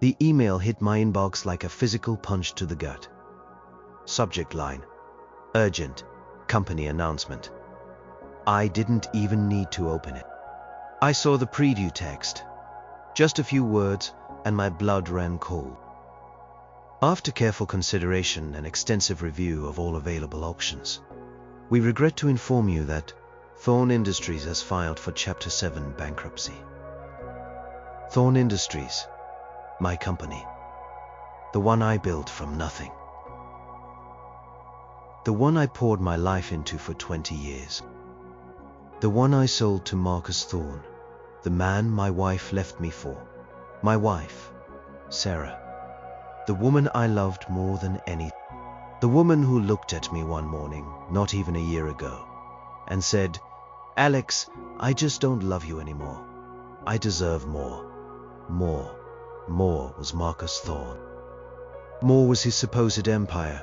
The email hit my inbox like a physical punch to the gut. Subject line: urgent, company announcement. I didn't even need to open it. I saw the preview text. Just a few words, and my blood ran cold. After careful consideration and extensive review of all available options, we regret to inform you that Thorne Industries has filed for Chapter 7 bankruptcy. Thorne Industries, my company, the one I built from nothing, the one I poured my life into for 20 years, the one I sold to Marcus Thorne, the man my wife left me for, my wife, Sarah, the woman I loved more than anything, the woman who looked at me one morning, not even a year ago, and said, "Alex, I just don't love you anymore. I deserve more." More was Marcus Thorne. More was his supposed empire,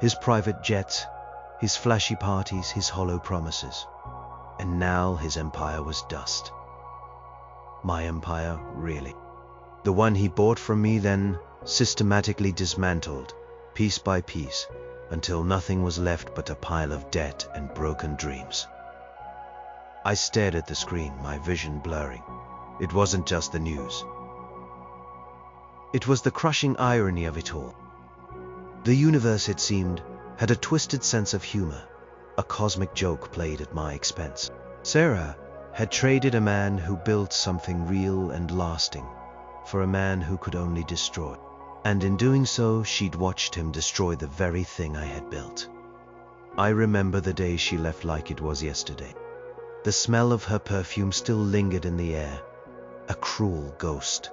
his private jets, his flashy parties, his hollow promises. And now his empire was dust. My empire, really. The one he bought from me, then systematically dismantled, piece by piece, until nothing was left but a pile of debt and broken dreams. I stared at the screen, my vision blurring. It wasn't just the news. It was the crushing irony of it all. The universe, it seemed, had a twisted sense of humor, a cosmic joke played at my expense. Sarah had traded a man who built something real and lasting for a man who could only destroy. And in doing so, she'd watched him destroy the very thing I had built. I remember the day she left like it was yesterday. The smell of her perfume still lingered in the air, a cruel ghost.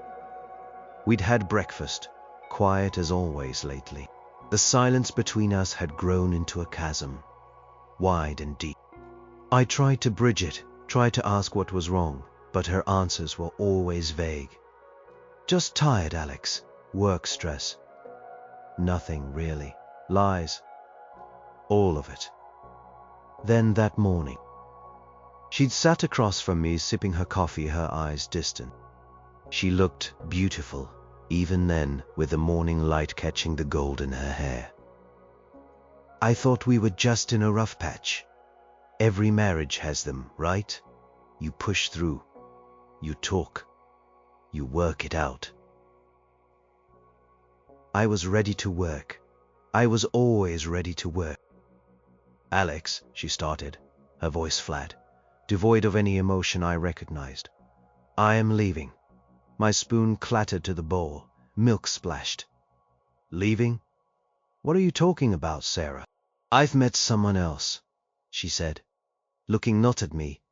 We'd had breakfast, quiet as always lately. The silence between us had grown into a chasm, wide and deep. I tried to bridge it, tried to ask what was wrong, but her answers were always vague. "Just tired, Alex. Work stress." Nothing really. Lies. All of it. Then that morning, she'd sat across from me sipping her coffee, her eyes distant. She looked beautiful, even then, with the morning light catching the gold in her hair. "I thought we were just in a rough patch. Every marriage has them, right? You push through. You talk. You work it out." I was ready to work. I was always ready to work. "Alex," she started, her voice flat, devoid of any emotion I recognized. "I am leaving." My spoon clattered to the bowl. Milk splashed. "Leaving? What are you talking about, Sarah?" "I've met someone else," she said, looking not at me,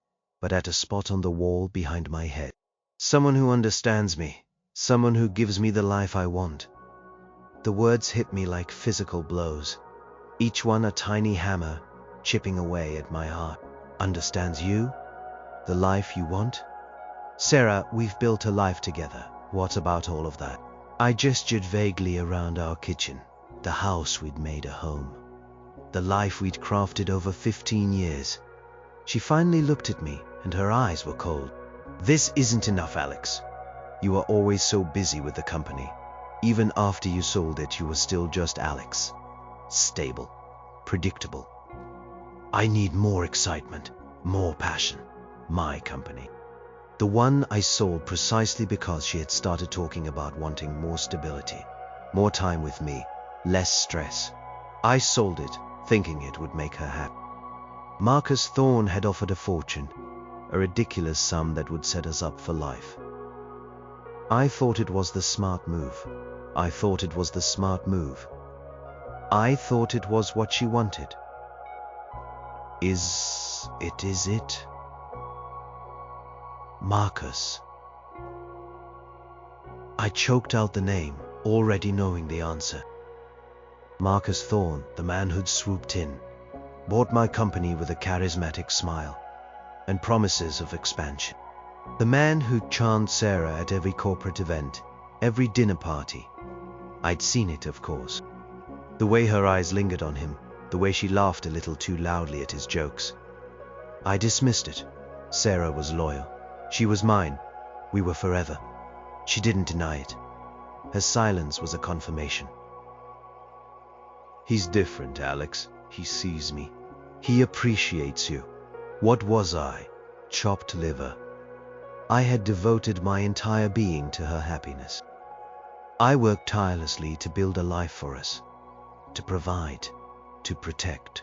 but at a spot on the wall behind my head. "Someone who understands me, someone who gives me the life I want." The words hit me like physical blows, each one a tiny hammer chipping away at my heart. "Understands you? The life you want?" "Sarah, we've built a life together. What about all of that?" I gestured vaguely around our kitchen, the house we'd made a home, the life we'd crafted over 15 years. She finally looked at me, and her eyes were cold. "This isn't enough, Alex. You were always so busy with the company. Even after you sold it, you were still just Alex. Stable, predictable. I need more excitement, more passion. My company." The one I sold precisely because she had started talking about wanting more stability, more time with me, less stress. I sold it, thinking it would make her happy. Marcus Thorne had offered a fortune, a ridiculous sum that would set us up for life. I thought it was the smart move. I thought it was the smart move. I thought it was what she wanted. Is it? Marcus. I choked out the name, already knowing the answer. Marcus Thorne, the man who'd swooped in, bought my company with a charismatic smile and promises of expansion. The man who'd charmed Sarah at every corporate event, every dinner party. I'd seen it, of course. The way her eyes lingered on him, the way she laughed a little too loudly at his jokes. I dismissed it. Sarah was loyal. She was mine. We were forever. She didn't deny it. Her silence was a confirmation. He's different, Alex. He sees me. He appreciates you. What was I? Chopped liver. I had devoted my entire being to her happiness. I worked tirelessly to build a life for us, to provide, to protect.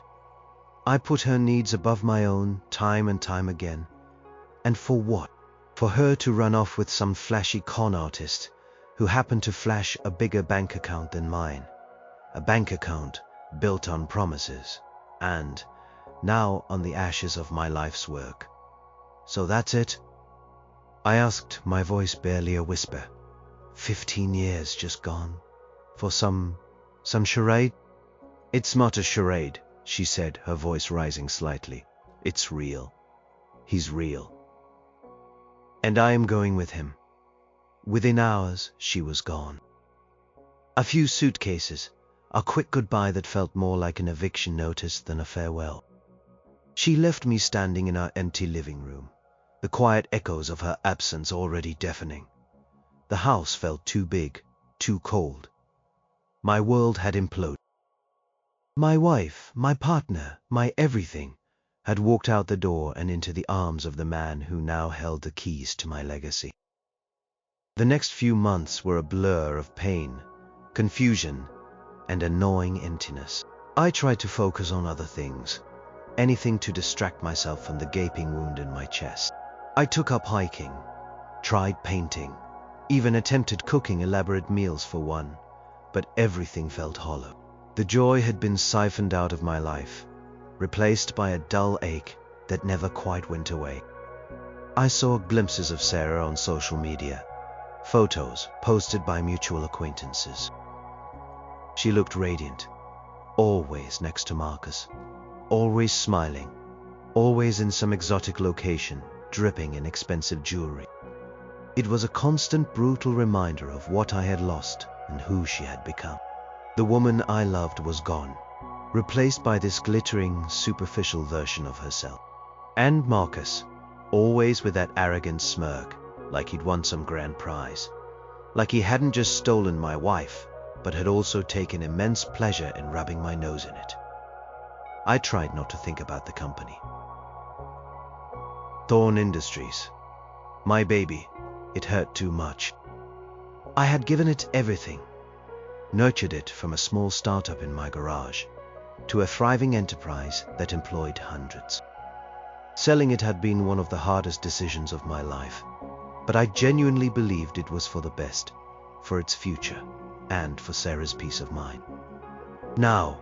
I put her needs above my own time and time again. And for what? For her to run off with some flashy con artist who happened to flash a bigger bank account than mine. A bank account built on promises, and now on the ashes of my life's work. So that's it? I asked, my voice barely a whisper. 15 years just gone? For some charade? It's not a charade, she said, her voice rising slightly. It's real. He's real. And I am going with him. Within hours, she was gone. A few suitcases, a quick goodbye that felt more like an eviction notice than a farewell. She left me standing in our empty living room, the quiet echoes of her absence already deafening. The house felt too big, too cold. My world had imploded. My wife, my partner, my everything, had walked out the door and into the arms of the man who now held the keys to my legacy. The next few months were a blur of pain, confusion, and annoying emptiness. I tried to focus on other things, anything to distract myself from the gaping wound in my chest. I took up hiking, tried painting, even attempted cooking elaborate meals for one, but everything felt hollow. The joy had been siphoned out of my life, replaced by a dull ache that never quite went away. I saw glimpses of Sarah on social media, photos posted by mutual acquaintances. She looked radiant, always next to Marcus, always smiling, always in some exotic location, dripping in expensive jewelry. It was a constant, brutal reminder of what I had lost and who she had become. The woman I loved was gone, replaced by this glittering, superficial version of herself. And Marcus, always with that arrogant smirk, like he'd won some grand prize. Like he hadn't just stolen my wife, but had also taken immense pleasure in rubbing my nose in it. I tried not to think about the company. Thorne Industries. My baby. It hurt too much. I had given it everything. Nurtured it from a small startup in my garage to a thriving enterprise that employed hundreds. Selling it had been one of the hardest decisions of my life, but I genuinely believed it was for the best, for its future, and for Sarah's peace of mind. Now,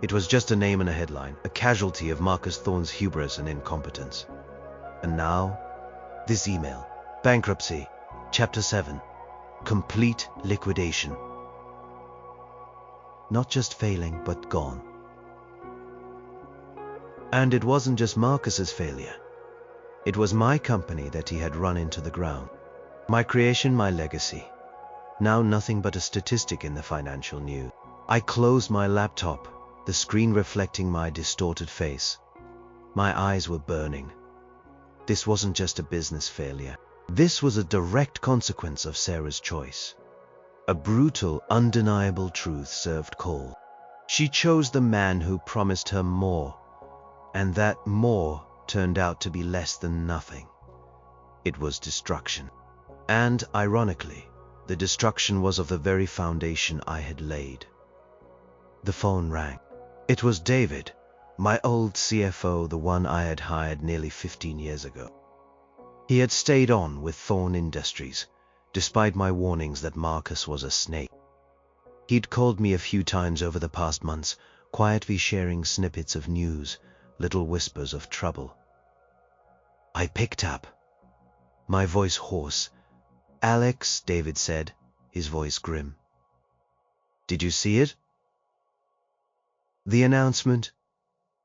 it was just a name and a headline, a casualty of Marcus Thorne's hubris and incompetence. And now, this email. Bankruptcy, Chapter 7. Complete liquidation. Not just failing, but gone. And it wasn't just Marcus's failure. It was my company that he had run into the ground. My creation, my legacy. Now nothing but a statistic in the financial news. I closed my laptop, the screen reflecting my distorted face. My eyes were burning. This wasn't just a business failure. This was a direct consequence of Sarah's choice. A brutal, undeniable truth served cold. She chose the man who promised her more, and that more turned out to be less than nothing. It was destruction. And, ironically, the destruction was of the very foundation I had laid. The phone rang. It was David, my old CFO, the one I had hired nearly 15 years ago. He had stayed on with Thorne Industries, despite my warnings that Marcus was a snake. He'd called me a few times over the past months, quietly sharing snippets of news, little whispers of trouble. I picked up, my voice hoarse. "Alex," David said, his voice grim. "Did you see it?" "The announcement?"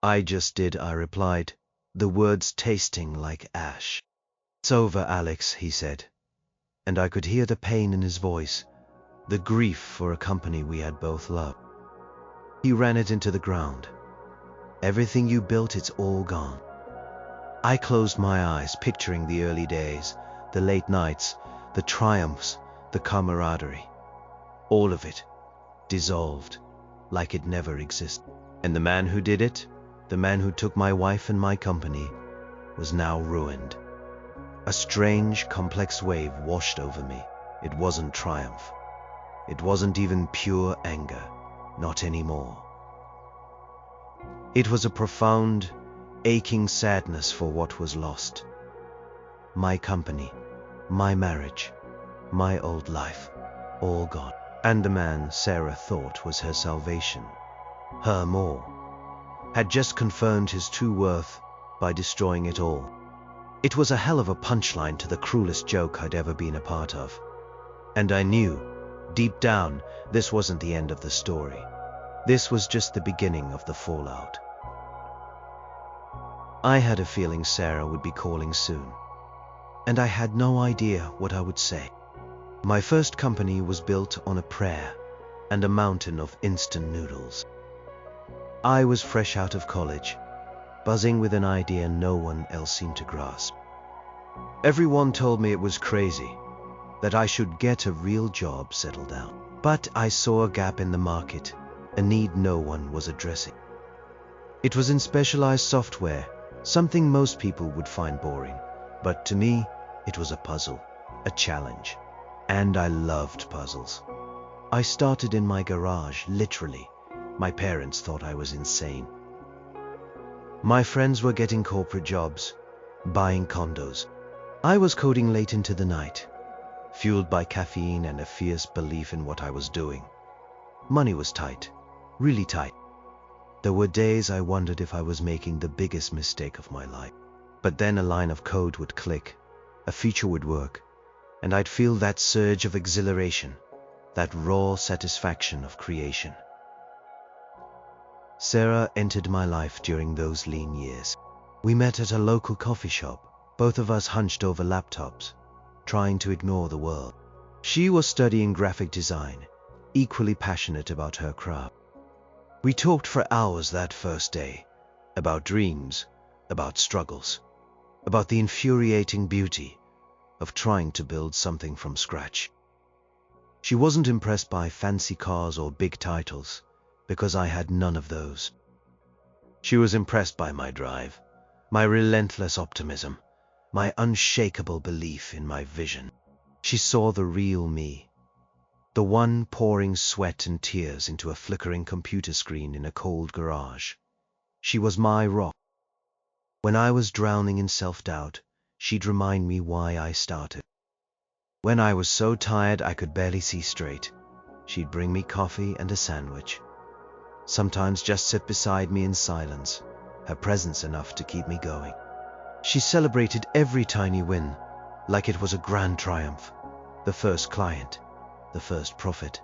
"I just did," I replied, the words tasting like ash. "It's over, Alex," he said, and I could hear the pain in his voice, the grief for a company we had both loved. He ran it into the ground. "Everything you built, it's all gone." I closed my eyes, picturing the early days, the late nights, the triumphs, the camaraderie. All of it dissolved like it never existed. And the man who did it, the man who took my wife and my company, was now ruined. A strange, complex wave washed over me. It wasn't triumph. It wasn't even pure anger. Not anymore. It was a profound, aching sadness for what was lost. My company, my marriage, my old life, all gone. And the man Sarah thought was her salvation, her more, had just confirmed his true worth by destroying it all. It was a hell of a punchline to the cruelest joke I'd ever been a part of. And I knew, deep down, this wasn't the end of the story. This was just the beginning of the fallout. I had a feeling Sarah would be calling soon, and I had no idea what I would say. My first company was built on a prayer and a mountain of instant noodles. I was fresh out of college, buzzing with an idea no one else seemed to grasp. Everyone told me it was crazy, that I should get a real job, settle down. But I saw a gap in the market, a need no one was addressing. It was in specialized software, something most people would find boring. But to me, it was a puzzle, a challenge. And I loved puzzles. I started in my garage, literally. My parents thought I was insane. My friends were getting corporate jobs, buying condos. I was coding late into the night, fueled by caffeine and a fierce belief in what I was doing. Money was tight, really tight. There were days I wondered if I was making the biggest mistake of my life. But then a line of code would click, a feature would work, and I'd feel that surge of exhilaration, that raw satisfaction of creation. Sarah entered my life during those lean years. We met at a local coffee shop, both of us hunched over laptops, trying to ignore the world. She was studying graphic design, equally passionate about her craft. We talked for hours that first day, about dreams, about struggles, about the infuriating beauty of trying to build something from scratch. She wasn't impressed by fancy cars or big titles, because I had none of those. She was impressed by my drive, my relentless optimism, my unshakable belief in my vision. She saw the real me, the one pouring sweat and tears into a flickering computer screen in a cold garage. She was my rock. When I was drowning in self-doubt, she'd remind me why I started. When I was so tired I could barely see straight, she'd bring me coffee and a sandwich. Sometimes just sit beside me in silence, her presence enough to keep me going. She celebrated every tiny win, like it was a grand triumph. The first client, the first profit,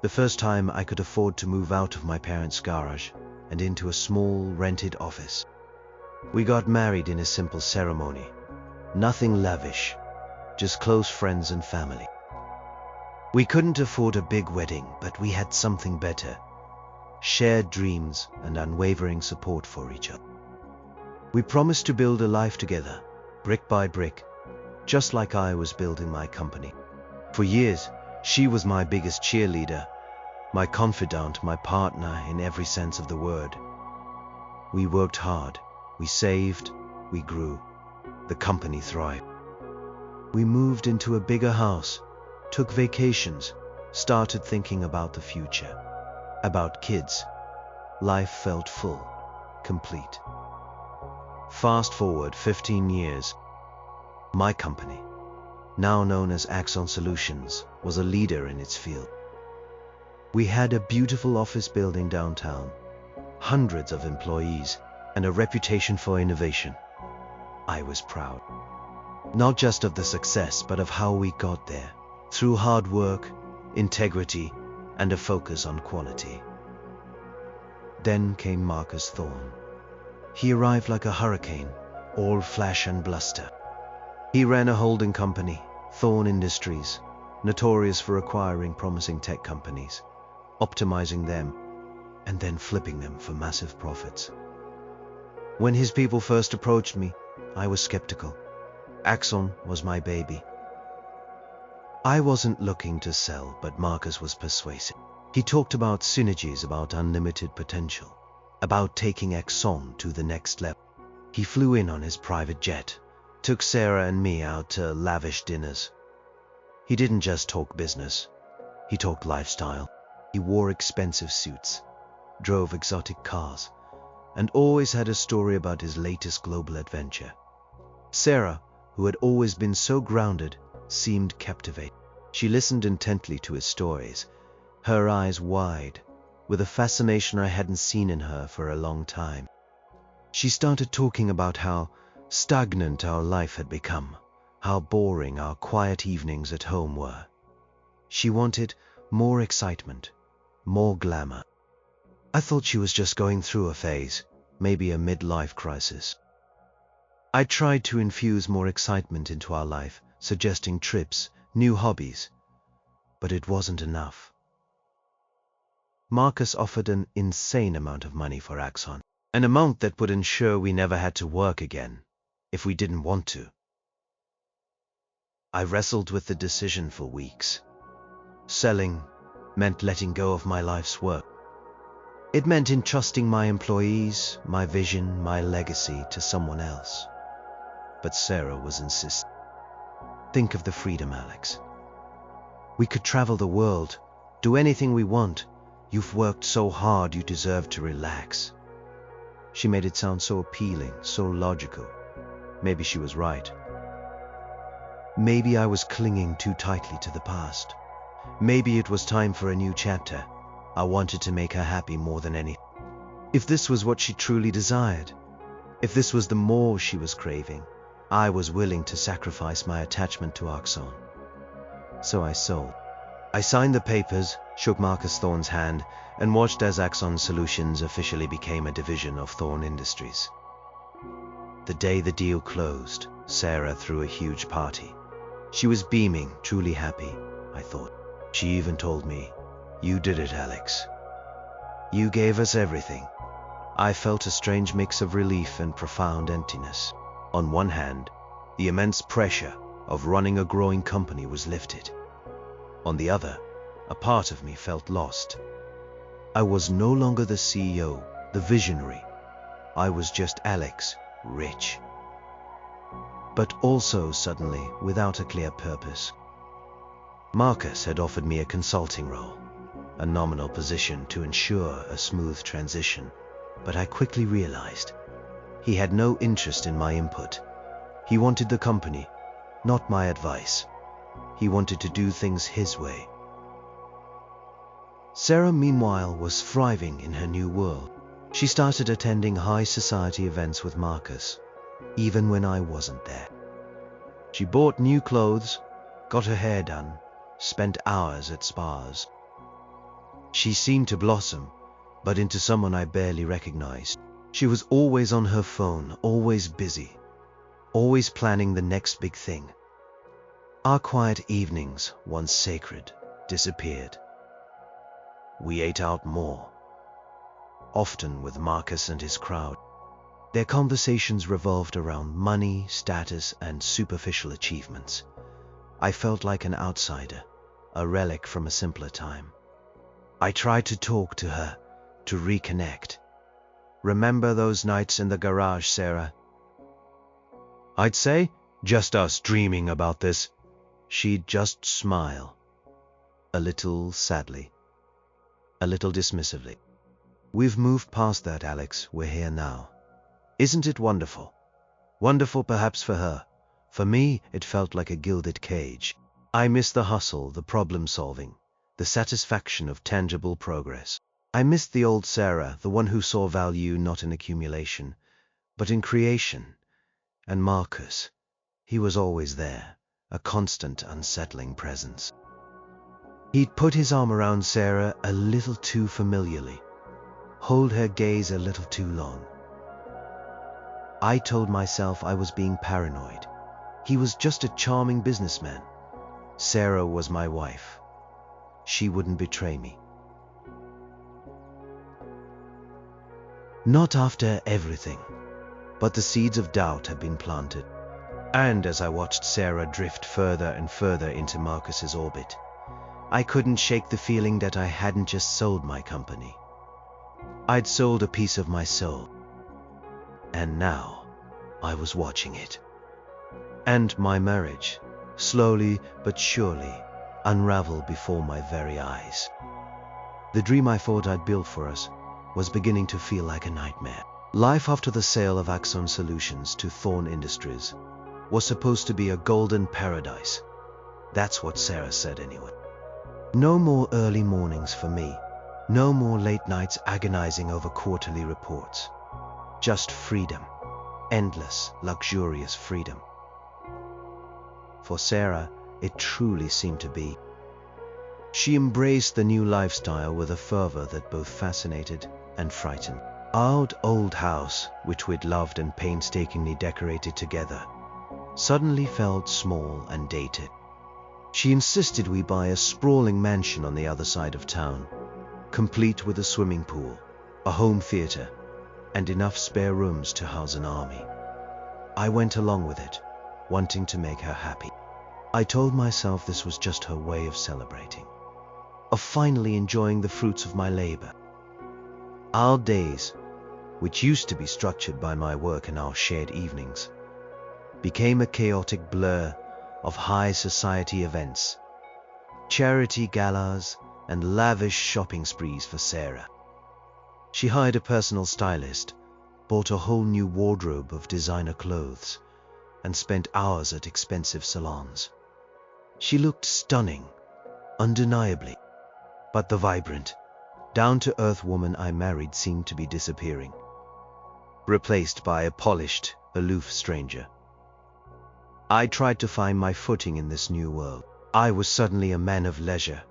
the first time I could afford to move out of my parents' garage and into a small rented office. We got married in a simple ceremony, nothing lavish, just close friends and family. We couldn't afford a big wedding, but we had something better, shared dreams and unwavering support for each other. We promised to build a life together, brick by brick, just like I was building my company. For years, she was my biggest cheerleader, my confidant, my partner in every sense of the word. We worked hard, we saved, we grew. The company thrived. We moved into a bigger house, took vacations, started thinking about the future, about kids. Life felt full, complete. Fast forward 15 years. My company, now known as Axon Solutions, was a leader in its field. We had a beautiful office building downtown, hundreds of employees, and a reputation for innovation. I was proud, not just of the success, but of how we got there, through hard work, integrity, and a focus on quality. Then came Marcus Thorne. He arrived like a hurricane, all flash and bluster. He ran a holding company, Thorne Industries, notorious for acquiring promising tech companies, optimizing them, and then flipping them for massive profits. When his people first approached me, I was skeptical. Axon was my baby. I wasn't looking to sell, but Marcus was persuasive. He talked about synergies, about unlimited potential, about taking Exxon to the next level. He flew in on his private jet, took Sarah and me out to lavish dinners. He didn't just talk business, he talked lifestyle. He wore expensive suits, drove exotic cars, and always had a story about his latest global adventure. Sarah, who had always been so grounded, seemed captivated. She listened intently to his stories, her eyes wide, with a fascination I hadn't seen in her for a long time. She started talking about how stagnant our life had become, how boring our quiet evenings at home were. She wanted more excitement, more glamour. I thought she was just going through a phase, maybe a midlife crisis. I tried to infuse more excitement into our life, suggesting trips, new hobbies, but it wasn't enough. Marcus offered an insane amount of money for Axon, an amount that would ensure we never had to work again, if we didn't want to. I wrestled with the decision for weeks. Selling meant letting go of my life's work. It meant entrusting my employees, my vision, my legacy to someone else. But Sarah was insistent. Think of the freedom, Alex. We could travel the world, do anything we want. You've worked so hard, you deserve to relax. She made it sound so appealing, so logical. Maybe she was right. Maybe I was clinging too tightly to the past. Maybe it was time for a new chapter. I wanted to make her happy more than anything. If this was what she truly desired, if this was the more she was craving, I was willing to sacrifice my attachment to Axon. So I sold. I signed the papers, shook Marcus Thorne's hand, and watched as Axon Solutions officially became a division of Thorne Industries. The day the deal closed, Sarah threw a huge party. She was beaming, truly happy, I thought. She even told me, "You did it, Alex. You gave us everything." I felt a strange mix of relief and profound emptiness. On one hand, the immense pressure of running a growing company was lifted. On the other, a part of me felt lost. I was no longer the CEO, the visionary. I was just Alex, rich. But also suddenly without a clear purpose. Marcus had offered me a consulting role, a nominal position to ensure a smooth transition, but I quickly realized he had no interest in my input. He wanted the company, not my advice. He wanted to do things his way. Sarah, meanwhile, was thriving in her new world. She started attending high society events with Marcus, even when I wasn't there. She bought new clothes, got her hair done, spent hours at spas. She seemed to blossom, but into someone I barely recognized. She was always on her phone, always busy, always planning the next big thing. Our quiet evenings, once sacred, disappeared. We ate out more, often with Marcus and his crowd. Their conversations revolved around money, status, and superficial achievements. I felt like an outsider, a relic from a simpler time. I tried to talk to her, to reconnect. "Remember those nights in the garage, Sarah?" I'd say, "Just us dreaming about this." She'd just smile, a little sadly, a little dismissively. "We've moved past that, Alex. We're here now. Isn't it wonderful?" Wonderful perhaps for her. For me, it felt like a gilded cage. I missed the hustle, the problem solving, the satisfaction of tangible progress. I missed the old Sarah, the one who saw value not in accumulation, but in creation. And Marcus, he was always there, a constant, unsettling presence. He'd put his arm around Sarah a little too familiarly, hold her gaze a little too long. I told myself I was being paranoid. He was just a charming businessman. Sarah was my wife. She wouldn't betray me. Not after everything, but the seeds of doubt had been planted. And as I watched Sarah drift further and further into Marcus's orbit, I couldn't shake the feeling that I hadn't just sold my company. I'd sold a piece of my soul. And now I was watching it. And my marriage, slowly but surely, unraveled before my very eyes. The dream I thought I'd built for us was beginning to feel like a nightmare. Life after the sale of Axon Solutions to Thorne Industries was supposed to be a golden paradise. That's what Sarah said anyway. No more early mornings for me. No more late nights agonizing over quarterly reports. Just freedom. Endless, luxurious freedom. For Sarah, it truly seemed to be. She embraced the new lifestyle with a fervor that both fascinated and frightened. Our old house, which we'd loved and painstakingly decorated together, suddenly felt small and dated. She insisted we buy a sprawling mansion on the other side of town, complete with a swimming pool, a home theater, and enough spare rooms to house an army. I went along with it, wanting to make her happy. I told myself this was just her way of celebrating, of finally enjoying the fruits of my labor. Our days, which used to be structured by my work and our shared evenings, became a chaotic blur of high society events, charity galas, and lavish shopping sprees for Sarah. She hired a personal stylist, bought a whole new wardrobe of designer clothes, and spent hours at expensive salons. She looked stunning, undeniably, but the vibrant, down-to-earth woman I married seemed to be disappearing, replaced by a polished, aloof stranger. I tried to find my footing in this new world. I was suddenly a man of leisure,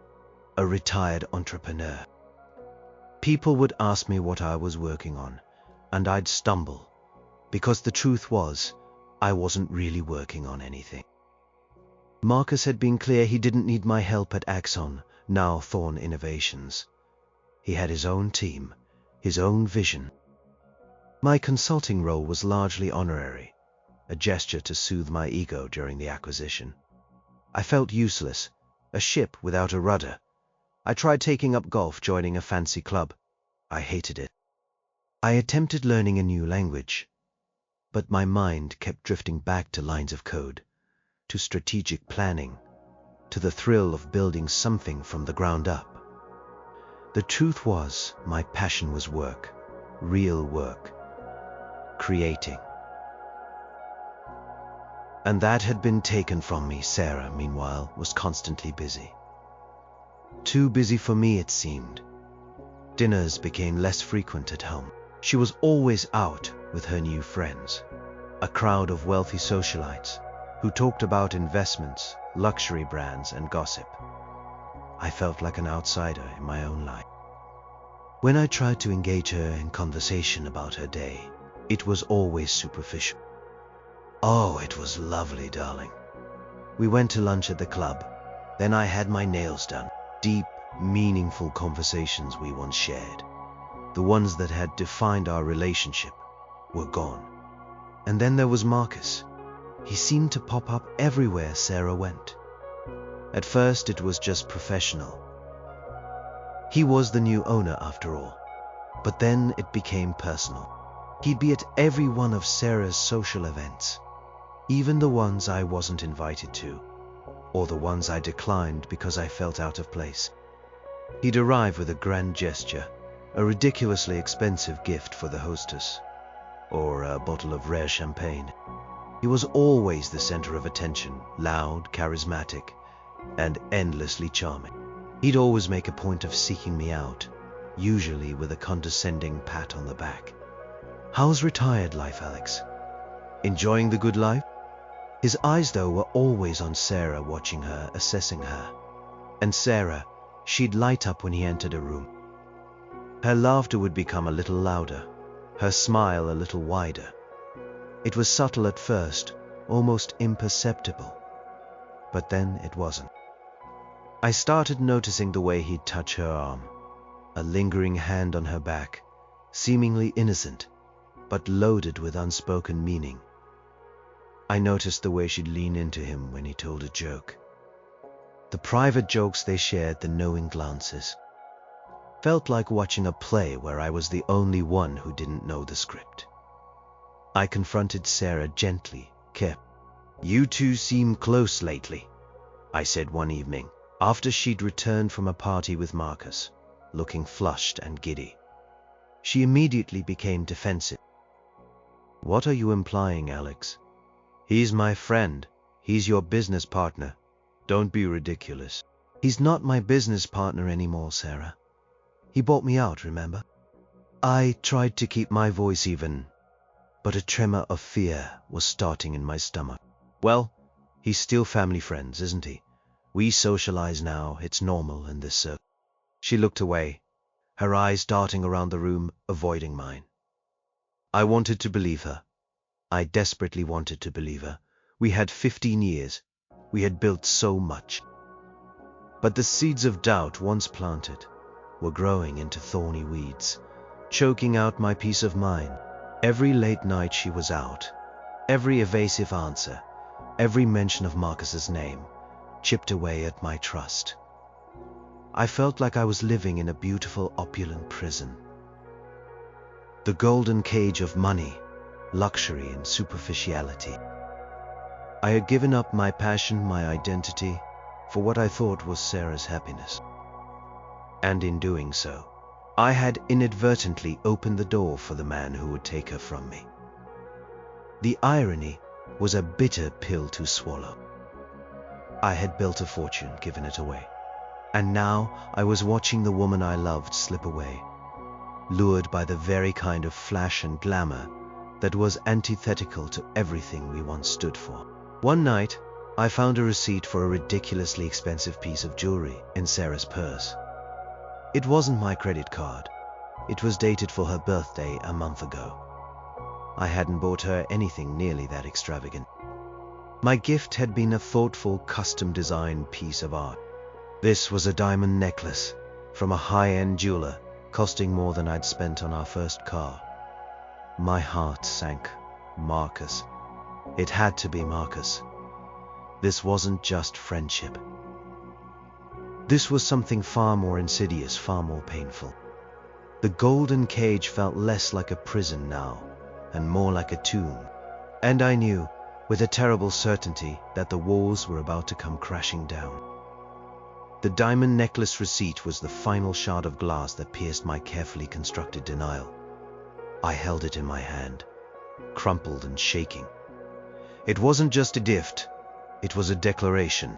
a retired entrepreneur. People would ask me what I was working on, and I'd stumble, because the truth was, I wasn't really working on anything. Marcus had been clear he didn't need my help at Axon, now Thorne Innovations. He had his own team, his own vision. My consulting role was largely honorary, a gesture to soothe my ego during the acquisition. I felt useless, a ship without a rudder. I tried taking up golf, joining a fancy club. I hated it. I attempted learning a new language, but my mind kept drifting back to lines of code, to strategic planning, to the thrill of building something from the ground up. The truth was, my passion was work, real work, creating. And that had been taken from me. Sarah, meanwhile, was constantly busy. Too busy for me, it seemed. Dinners became less frequent at home. She was always out with her new friends, a crowd of wealthy socialites who talked about investments, luxury brands, and gossip. I felt like an outsider in my own life. When I tried to engage her in conversation about her day, it was always superficial. Oh, it was lovely, darling. We went to lunch at the club. Then I had my nails done. Deep, meaningful conversations we once shared, the ones that had defined our relationship, were gone. And then there was Marcus. He seemed to pop up everywhere Sarah went. At first it was just professional. He was the new owner after all. But then it became personal. He'd be at every one of Sarah's social events, even the ones I wasn't invited to, or the ones I declined because I felt out of place. He'd arrive with a grand gesture, a ridiculously expensive gift for the hostess, or a bottle of rare champagne. He was always the center of attention, loud, charismatic, and endlessly charming. He'd always make a point of seeking me out, usually with a condescending pat on the back. "How's retired life, Alex? Enjoying the good life?" His eyes, though, were always on Sarah, watching her, assessing her. And Sarah, she'd light up when he entered a room. Her laughter would become a little louder, her smile a little wider. It was subtle at first, almost imperceptible, but then it wasn't. I started noticing the way he'd touch her arm, a lingering hand on her back, seemingly innocent, but loaded with unspoken meaning. I noticed the way she'd lean into him when he told a joke. The private jokes they shared, the knowing glances. Felt like watching a play where I was the only one who didn't know the script. I confronted Sarah gently, carefully. "You two seem close lately," I said one evening, after she'd returned from a party with Marcus, looking flushed and giddy. She immediately became defensive. "What are you implying, Alex? He's my friend. He's your business partner. Don't be ridiculous." "He's not my business partner anymore, Sarah. He bought me out, remember?" I tried to keep my voice even, but a tremor of fear was starting in my stomach. "Well, he's still family friends, isn't he? We socialize now, it's normal in this circle." She looked away, her eyes darting around the room, avoiding mine. I wanted to believe her. I desperately wanted to believe her. We had 15 years. We had built so much. But the seeds of doubt, once planted, were growing into thorny weeds, choking out my peace of mind. Every late night she was out, every evasive answer, every mention of Marcus's name, chipped away at my trust. I felt like I was living in a beautiful, opulent prison. The golden cage of money, luxury, and superficiality. I had given up my passion, my identity, for what I thought was Sarah's happiness. And in doing so, I had inadvertently opened the door for the man who would take her from me. The irony was a bitter pill to swallow. I had built a fortune, given it away. And now I was watching the woman I loved slip away, lured by the very kind of flash and glamour that was antithetical to everything we once stood for. One night, I found a receipt for a ridiculously expensive piece of jewelry in Sarah's purse. It wasn't my credit card. It was dated for her birthday a month ago. I hadn't bought her anything nearly that extravagant. My gift had been a thoughtful, custom-designed piece of art. This was a diamond necklace from a high-end jeweler, costing more than I'd spent on our first car. My heart sank. Marcus. It had to be Marcus. This wasn't just friendship. This was something far more insidious, far more painful. The golden cage felt less like a prison now, and more like a tomb. And I knew, with a terrible certainty, that the walls were about to come crashing down. The diamond necklace receipt was the final shard of glass that pierced my carefully constructed denial. I held it in my hand, crumpled and shaking. It wasn't just a gift, it was a declaration.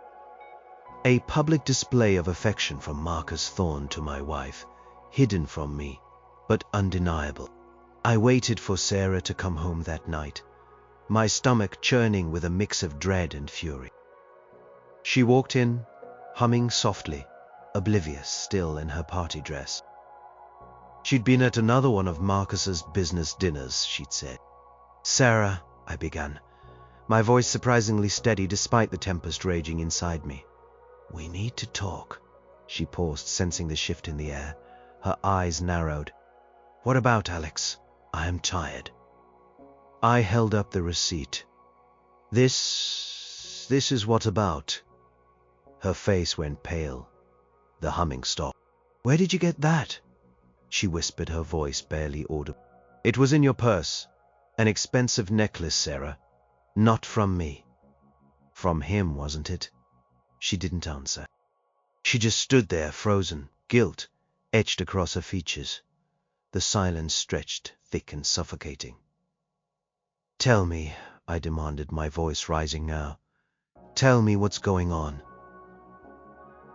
A public display of affection from Marcus Thorne to my wife, hidden from me, but undeniable. I waited for Sarah to come home that night, my stomach churning with a mix of dread and fury. She walked in, humming softly, oblivious still in her party dress. She'd been at another one of Marcus's business dinners, she'd said. "Sarah," I began, my voice surprisingly steady despite the tempest raging inside me. "We need to talk." She paused, sensing the shift in the air. Her eyes narrowed. "What about, Alex? I am tired." I held up the receipt. This is what about." Her face went pale. The humming stopped. "Where did you get that?" she whispered, her voice barely audible. "It was in your purse. An expensive necklace, Sarah. Not from me." "From him, wasn't it?" She didn't answer. She just stood there, frozen, guilt etched across her features. The silence stretched, thick and suffocating. "Tell me," I demanded, my voice rising now. "Tell me what's going on."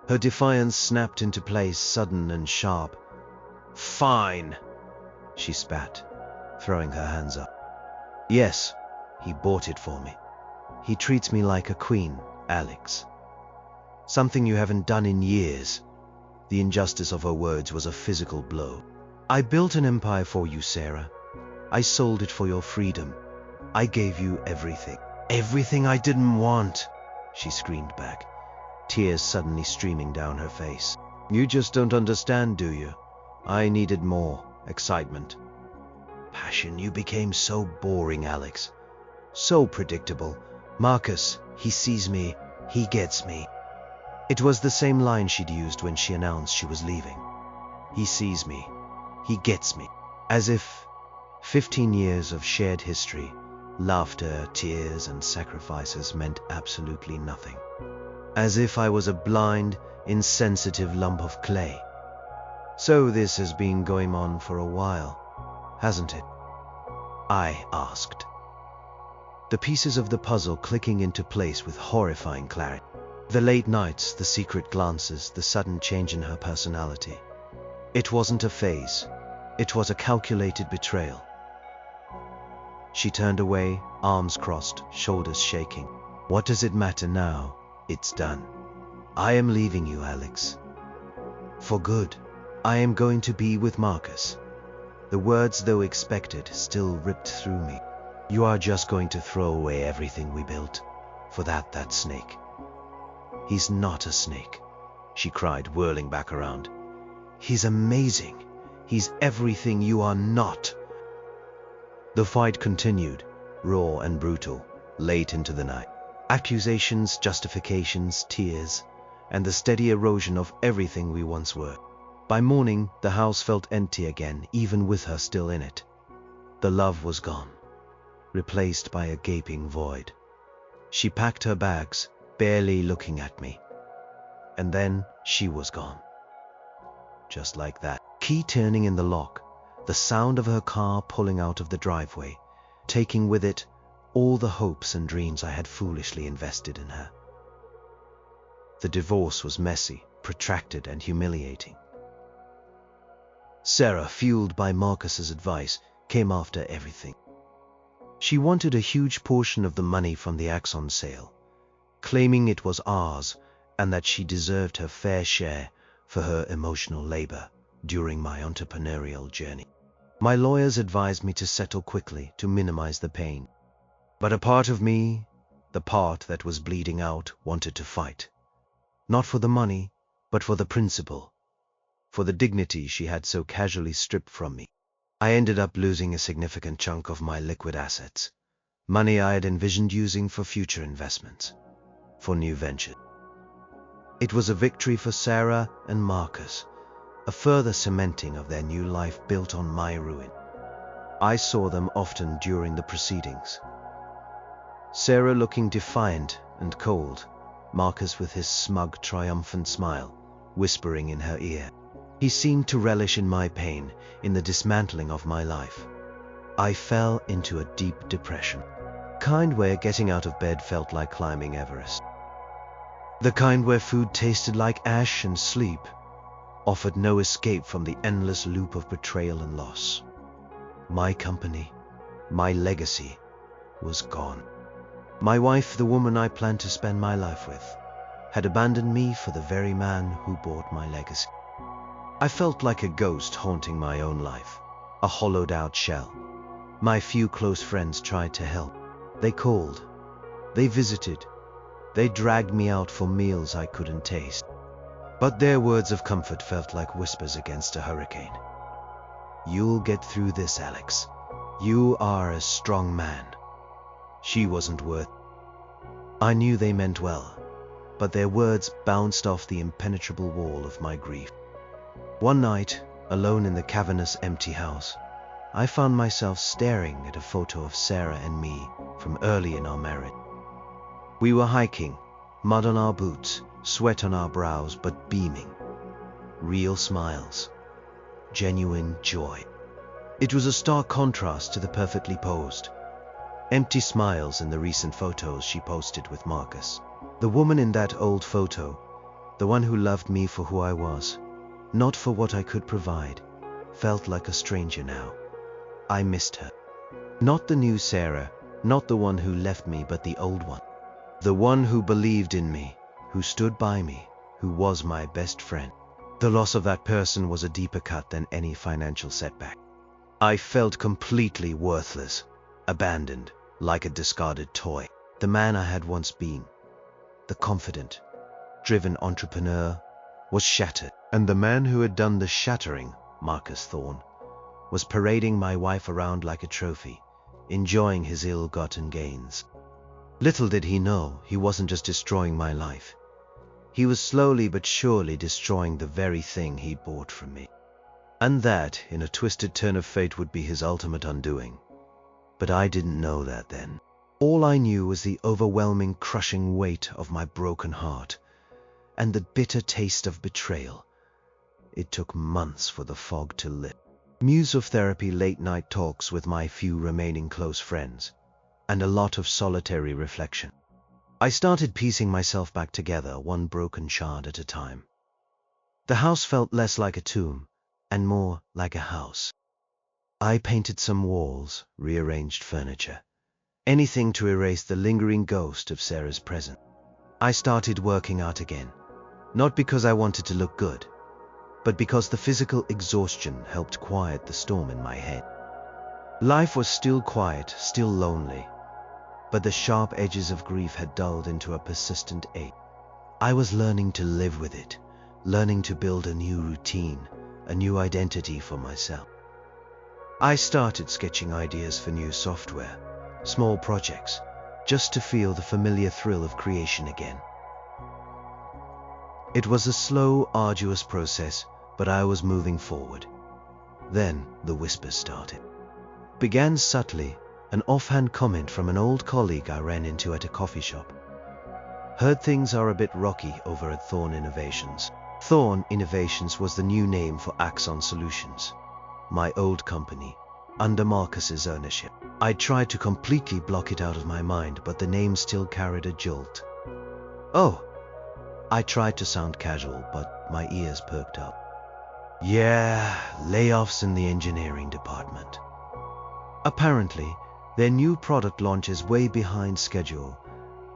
Her defiance snapped into place, sudden and sharp. "Fine," she spat, throwing her hands up. "Yes, he bought it for me. He treats me like a queen, Alex. Something you haven't done in years." The injustice of her words was a physical blow. "I built an empire for you, Sarah. I sold it for your freedom. I gave you everything." "Everything I didn't want," she screamed back, tears suddenly streaming down her face. "You just don't understand, do you? I needed more excitement. Passion. You became so boring, Alex. So predictable. Marcus, he sees me, he gets me. It was the same line she'd used when she announced she was leaving. He sees me, he gets me. As if 15 years of shared history, laughter, tears, and sacrifices meant absolutely nothing. As if I was a blind, insensitive lump of clay. So this has been going on for a while, hasn't it? I asked. The pieces of the puzzle clicking into place with horrifying clarity. The late nights, the secret glances, the sudden change in her personality. It wasn't a phase. It was a calculated betrayal. She turned away, arms crossed, shoulders shaking. What does it matter now? It's done. I am leaving you, Alex. For good. I am going to be with Marcus. The words, though expected, still ripped through me. You are just going to throw away everything we built? For that snake? He's not a snake, she cried, whirling back around. He's amazing. He's everything you are not. The fight continued, raw and brutal, late into the night. Accusations, justifications, tears, and the steady erosion of everything we once were. By morning, the house felt empty again, even with her still in it. The love was gone, replaced by a gaping void. She packed her bags, barely looking at me. And then she was gone. Just like that. Key turning in the lock, the sound of her car pulling out of the driveway, taking with it all the hopes and dreams I had foolishly invested in her. The divorce was messy, protracted, and humiliating. Sarah, fueled by Marcus's advice, came after everything. She wanted a huge portion of the money from the Axon sale, claiming it was ours and that she deserved her fair share for her emotional labor during my entrepreneurial journey. My lawyers advised me to settle quickly to minimize the pain. But a part of me, the part that was bleeding out, wanted to fight. Not for the money, but for the principle, for the dignity she had so casually stripped from me. I ended up losing a significant chunk of my liquid assets, money I had envisioned using for future investments, for new ventures. It was a victory for Sarah and Marcus, a further cementing of their new life built on my ruin. I saw them often during the proceedings. Sarah looking defiant and cold, Marcus with his smug, triumphant smile, whispering in her ear. He seemed to relish in my pain, in the dismantling of my life. I fell into a deep depression, kind where getting out of bed felt like climbing Everest. The kind where food tasted like ash and sleep offered no escape from the endless loop of betrayal and loss. My company, my legacy, was gone. My wife, the woman I planned to spend my life with, had abandoned me for the very man who bought my legacy. I felt like a ghost haunting my own life, a hollowed-out shell. My few close friends tried to help. They called. They visited. They dragged me out for meals I couldn't taste. But their words of comfort felt like whispers against a hurricane. You'll get through this, Alex. You are a strong man. She wasn't worth. I knew they meant well, but their words bounced off the impenetrable wall of my grief. One night, alone in the cavernous, empty house, I found myself staring at a photo of Sarah and me from early in our marriage. We were hiking, mud on our boots, sweat on our brows, but beaming. Real smiles. Genuine joy. It was a stark contrast to the perfectly posed, empty smiles in the recent photos she posted with Marcus. The woman in that old photo, the one who loved me for who I was, not for what I could provide, felt like a stranger now. I missed her. Not the new Sarah, not the one who left me, but the old one. The one who believed in me, who stood by me, who was my best friend. The loss of that person was a deeper cut than any financial setback. I felt completely worthless, abandoned, like a discarded toy. The man I had once been, the confident, driven entrepreneur, was shattered. And the man who had done the shattering, Marcus Thorne, was parading my wife around like a trophy, enjoying his ill-gotten gains. Little did he know, he wasn't just destroying my life. He was slowly but surely destroying the very thing he bought from me. And that, in a twisted turn of fate, would be his ultimate undoing. But I didn't know that then. All I knew was the overwhelming, crushing weight of my broken heart, and the bitter taste of betrayal. It took months for the fog to lift. Muse of therapy, late-night talks with my few remaining close friends, and a lot of solitary reflection. I started piecing myself back together, one broken shard at a time. The house felt less like a tomb, and more like a house. I painted some walls, rearranged furniture, anything to erase the lingering ghost of Sarah's presence. I started working out again, not because I wanted to look good, but because the physical exhaustion helped quiet the storm in my head. Life was still quiet, still lonely, but the sharp edges of grief had dulled into a persistent ache. I was learning to live with it, learning to build a new routine, a new identity for myself. I started sketching ideas for new software, small projects, just to feel the familiar thrill of creation again. It was a slow, arduous process, but I was moving forward. Then the whispers started. Began subtly, an offhand comment from an old colleague I ran into at a coffee shop. Heard things are a bit rocky over at Thorne Innovations. Thorne Innovations was the new name for Axon Solutions, my old company, under Marcus's ownership. I tried to completely block it out of my mind, but the name still carried a jolt. Oh, I tried to sound casual, but my ears perked up. Yeah, layoffs in the engineering department. Apparently, their new product launch is way behind schedule,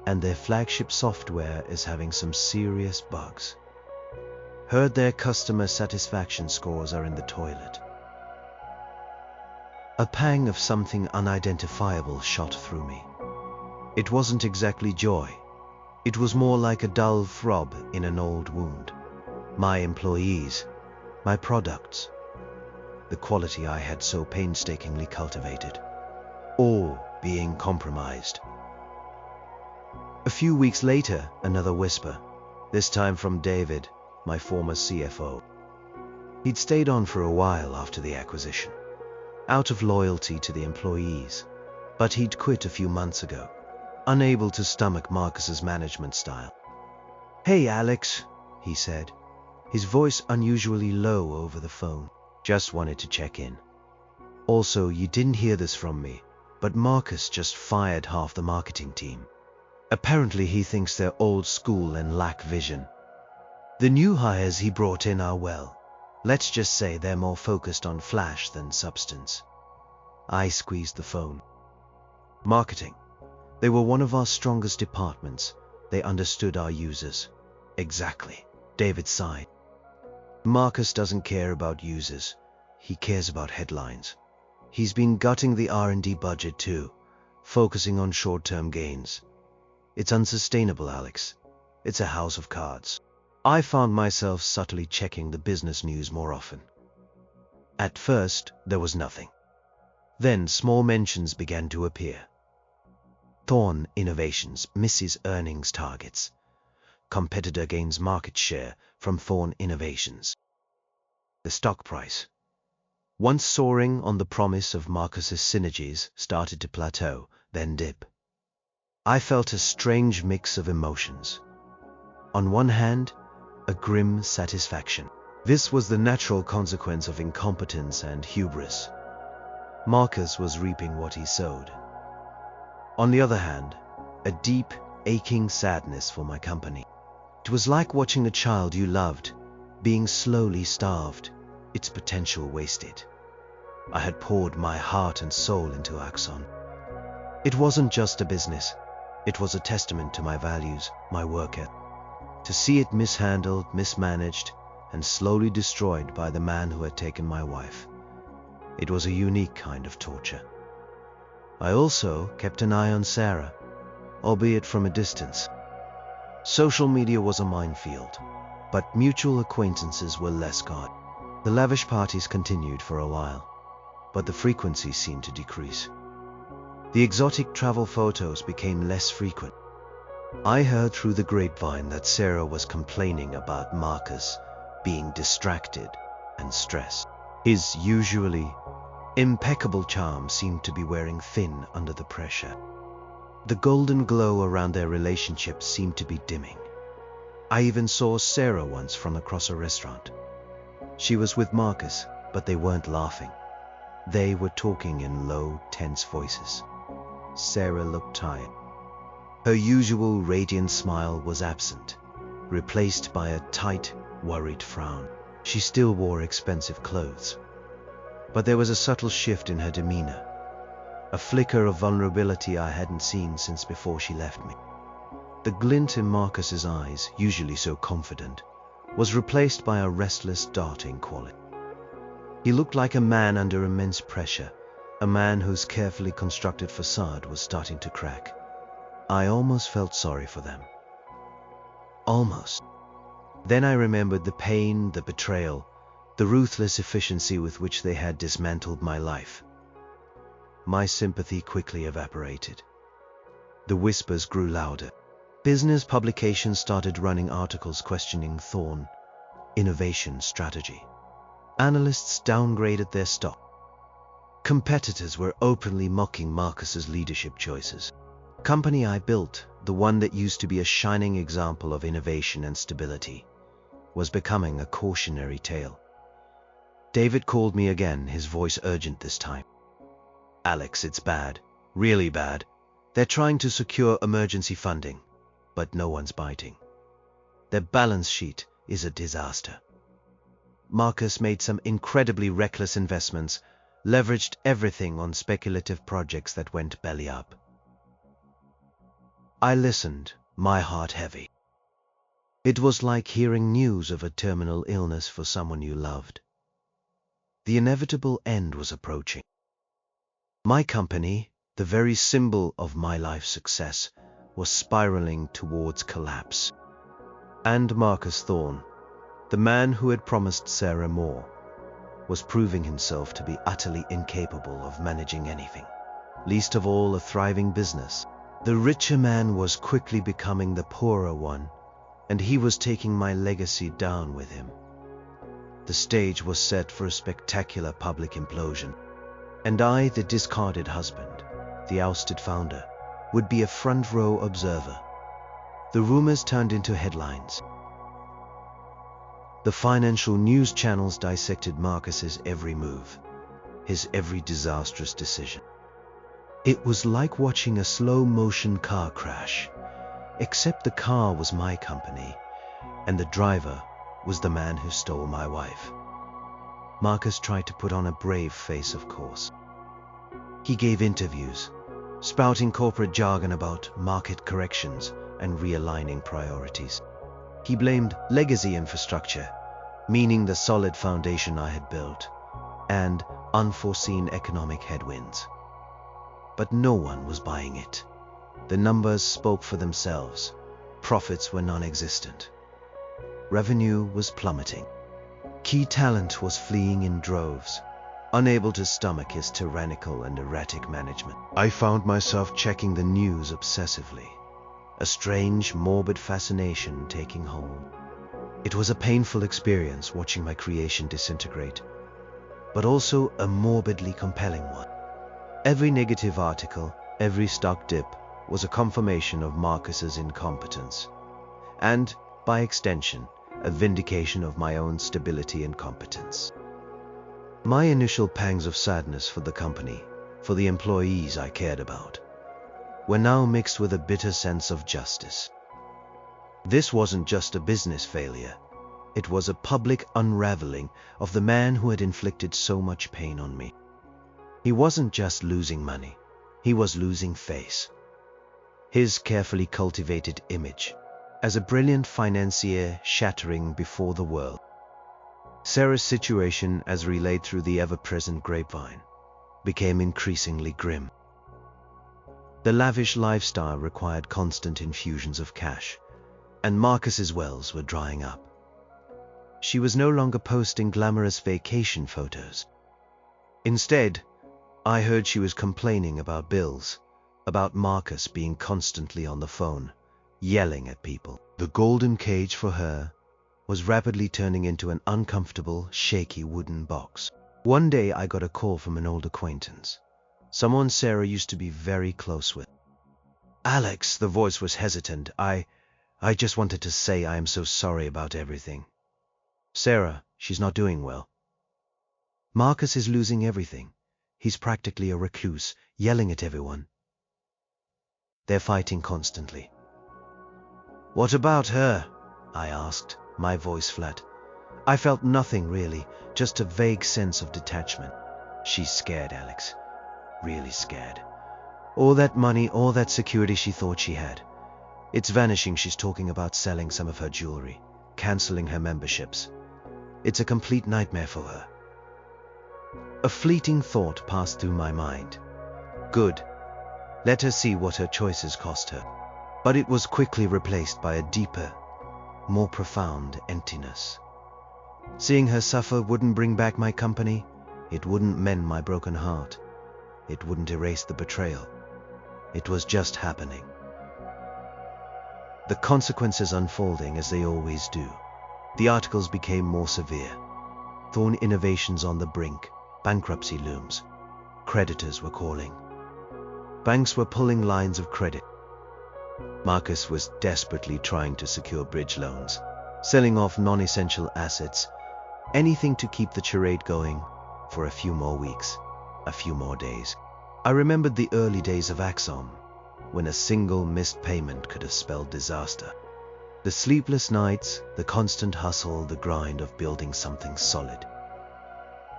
and their flagship software is having some serious bugs. Heard their customer satisfaction scores are in the toilet. A pang of something unidentifiable shot through me. It wasn't exactly joy. It was more like a dull throb in an old wound. My employees, my products, the quality I had so painstakingly cultivated, all being compromised. A few weeks later, another whisper, this time from David, my former CFO. He'd stayed on for a while after the acquisition, out of loyalty to the employees, but he'd quit a few months ago, unable to stomach Marcus's management style. "Hey, Alex," he said, his voice unusually low over the phone. "Just wanted to check in. Also, you didn't hear this from me, but Marcus just fired half the marketing team. Apparently he thinks they're old school and lack vision. The new hires he brought in are, well, let's just say they're more focused on flash than substance." I squeezed the phone. Marketing. They were one of our strongest departments. They understood our users. Exactly. David sighed. Marcus doesn't care about users. He cares about headlines. He's been gutting the R&D budget too, focusing on short-term gains. It's unsustainable, Alex. It's a house of cards. I found myself subtly checking the business news more often. At first, there was nothing. Then small mentions began to appear. Thorne Innovations misses earnings targets. Competitor gains market share from Thorne Innovations. The stock price, once soaring on the promise of Marcus's synergies, started to plateau, then dip. I felt a strange mix of emotions. On one hand, a grim satisfaction. This was the natural consequence of incompetence and hubris. Marcus was reaping what he sowed. On the other hand, a deep, aching sadness for my company. It was like watching a child you loved being slowly starved, its potential wasted. I had poured my heart and soul into Axon. It wasn't just a business. It was a testament to my values, my work ethic. To see it mishandled, mismanaged, and slowly destroyed by the man who had taken my wife, it was a unique kind of torture. I also kept an eye on Sarah, albeit from a distance. Social media was a minefield, but mutual acquaintances were less guarded. The lavish parties continued for a while, but the frequency seemed to decrease. The exotic travel photos became less frequent. I heard through the grapevine that Sarah was complaining about Marcus being distracted and stressed. His usually impeccable charm seemed to be wearing thin under the pressure. The golden glow around their relationship seemed to be dimming. I even saw Sarah once from across a restaurant. She was with Marcus, but they weren't laughing. They were talking in low, tense voices. Sarah looked tired. Her usual radiant smile was absent, replaced by a tight, worried frown. She still wore expensive clothes, but there was a subtle shift in her demeanor, a flicker of vulnerability I hadn't seen since before she left me. The glint in Marcus's eyes, usually so confident, was replaced by a restless, darting quality. He looked like a man under immense pressure, a man whose carefully constructed facade was starting to crack. I almost felt sorry for them. Almost. Then I remembered the pain, the betrayal, the ruthless efficiency with which they had dismantled my life. My sympathy quickly evaporated. The whispers grew louder. Business publications started running articles questioning Thorne, innovation strategy. Analysts downgraded their stock. Competitors were openly mocking Marcus's leadership choices. The company I built, the one that used to be a shining example of innovation and stability, was becoming a cautionary tale. David called me again, his voice urgent this time. "Alex, it's bad, really bad. They're trying to secure emergency funding, but no one's biting. Their balance sheet is a disaster. Marcus made some incredibly reckless investments, leveraged everything on speculative projects that went belly up." I listened, my heart heavy. It was like hearing news of a terminal illness for someone you loved. The inevitable end was approaching. My company, the very symbol of my life's success, was spiraling towards collapse. And Marcus Thorne, the man who had promised Sarah more, was proving himself to be utterly incapable of managing anything, least of all a thriving business. The richer man was quickly becoming the poorer one, and he was taking my legacy down with him. The stage was set for a spectacular public implosion, and I, the discarded husband, the ousted founder, would be a front-row observer. The rumors turned into headlines. The financial news channels dissected Marcus's every move, his every disastrous decision. It was like watching a slow-motion car crash, except the car was my company, and the driver was the man who stole my wife. Marcus tried to put on a brave face, of course. He gave interviews, spouting corporate jargon about market corrections and realigning priorities. He blamed legacy infrastructure, meaning the solid foundation I had built, and unforeseen economic headwinds. But no one was buying it. The numbers spoke for themselves. Profits were non-existent. Revenue was plummeting. Key talent was fleeing in droves, unable to stomach his tyrannical and erratic management. I found myself checking the news obsessively, a strange, morbid fascination taking hold. It was a painful experience watching my creation disintegrate, but also a morbidly compelling one. Every negative article, every stock dip, was a confirmation of Marcus's incompetence, and, by extension, a vindication of my own stability and competence. My initial pangs of sadness for the company, for the employees I cared about, were now mixed with a bitter sense of justice. This wasn't just a business failure. It was a public unraveling of the man who had inflicted so much pain on me. He wasn't just losing money, he was losing face. His carefully cultivated image as a brilliant financier shattering before the world. Sarah's situation, as relayed through the ever-present grapevine, became increasingly grim. The lavish lifestyle required constant infusions of cash, and Marcus's wells were drying up. She was no longer posting glamorous vacation photos. Instead, I heard she was complaining about bills, about Marcus being constantly on the phone, yelling at people. The golden cage for her was rapidly turning into an uncomfortable, shaky wooden box. One day I got a call from an old acquaintance, someone Sarah used to be very close with. "Alex," the voice was hesitant, I just wanted to say I am so sorry about everything. "Sarah, she's not doing well. Marcus is losing everything. He's practically a recluse, yelling at everyone. They're fighting constantly." "What about her?" I asked, my voice flat. I felt nothing really, just a vague sense of detachment. "She's scared, Alex. Really scared. All that money, all that security she thought she had. It's vanishing. She's talking about selling some of her jewelry, canceling her memberships. It's a complete nightmare for her." A fleeting thought passed through my mind. Good. Let her see what her choices cost her. But it was quickly replaced by a deeper, more profound emptiness. Seeing her suffer wouldn't bring back my company. It wouldn't mend my broken heart. It wouldn't erase the betrayal. It was just happening. The consequences unfolding as they always do. The articles became more severe. Thorne innovations on the brink. Bankruptcy looms. Creditors were calling. Banks were pulling lines of credit. Marcus was desperately trying to secure bridge loans, selling off non-essential assets, anything to keep the charade going for a few more weeks, a few more days. I remembered the early days of Axon, when a single missed payment could have spelled disaster. The sleepless nights, the constant hustle, the grind of building something solid.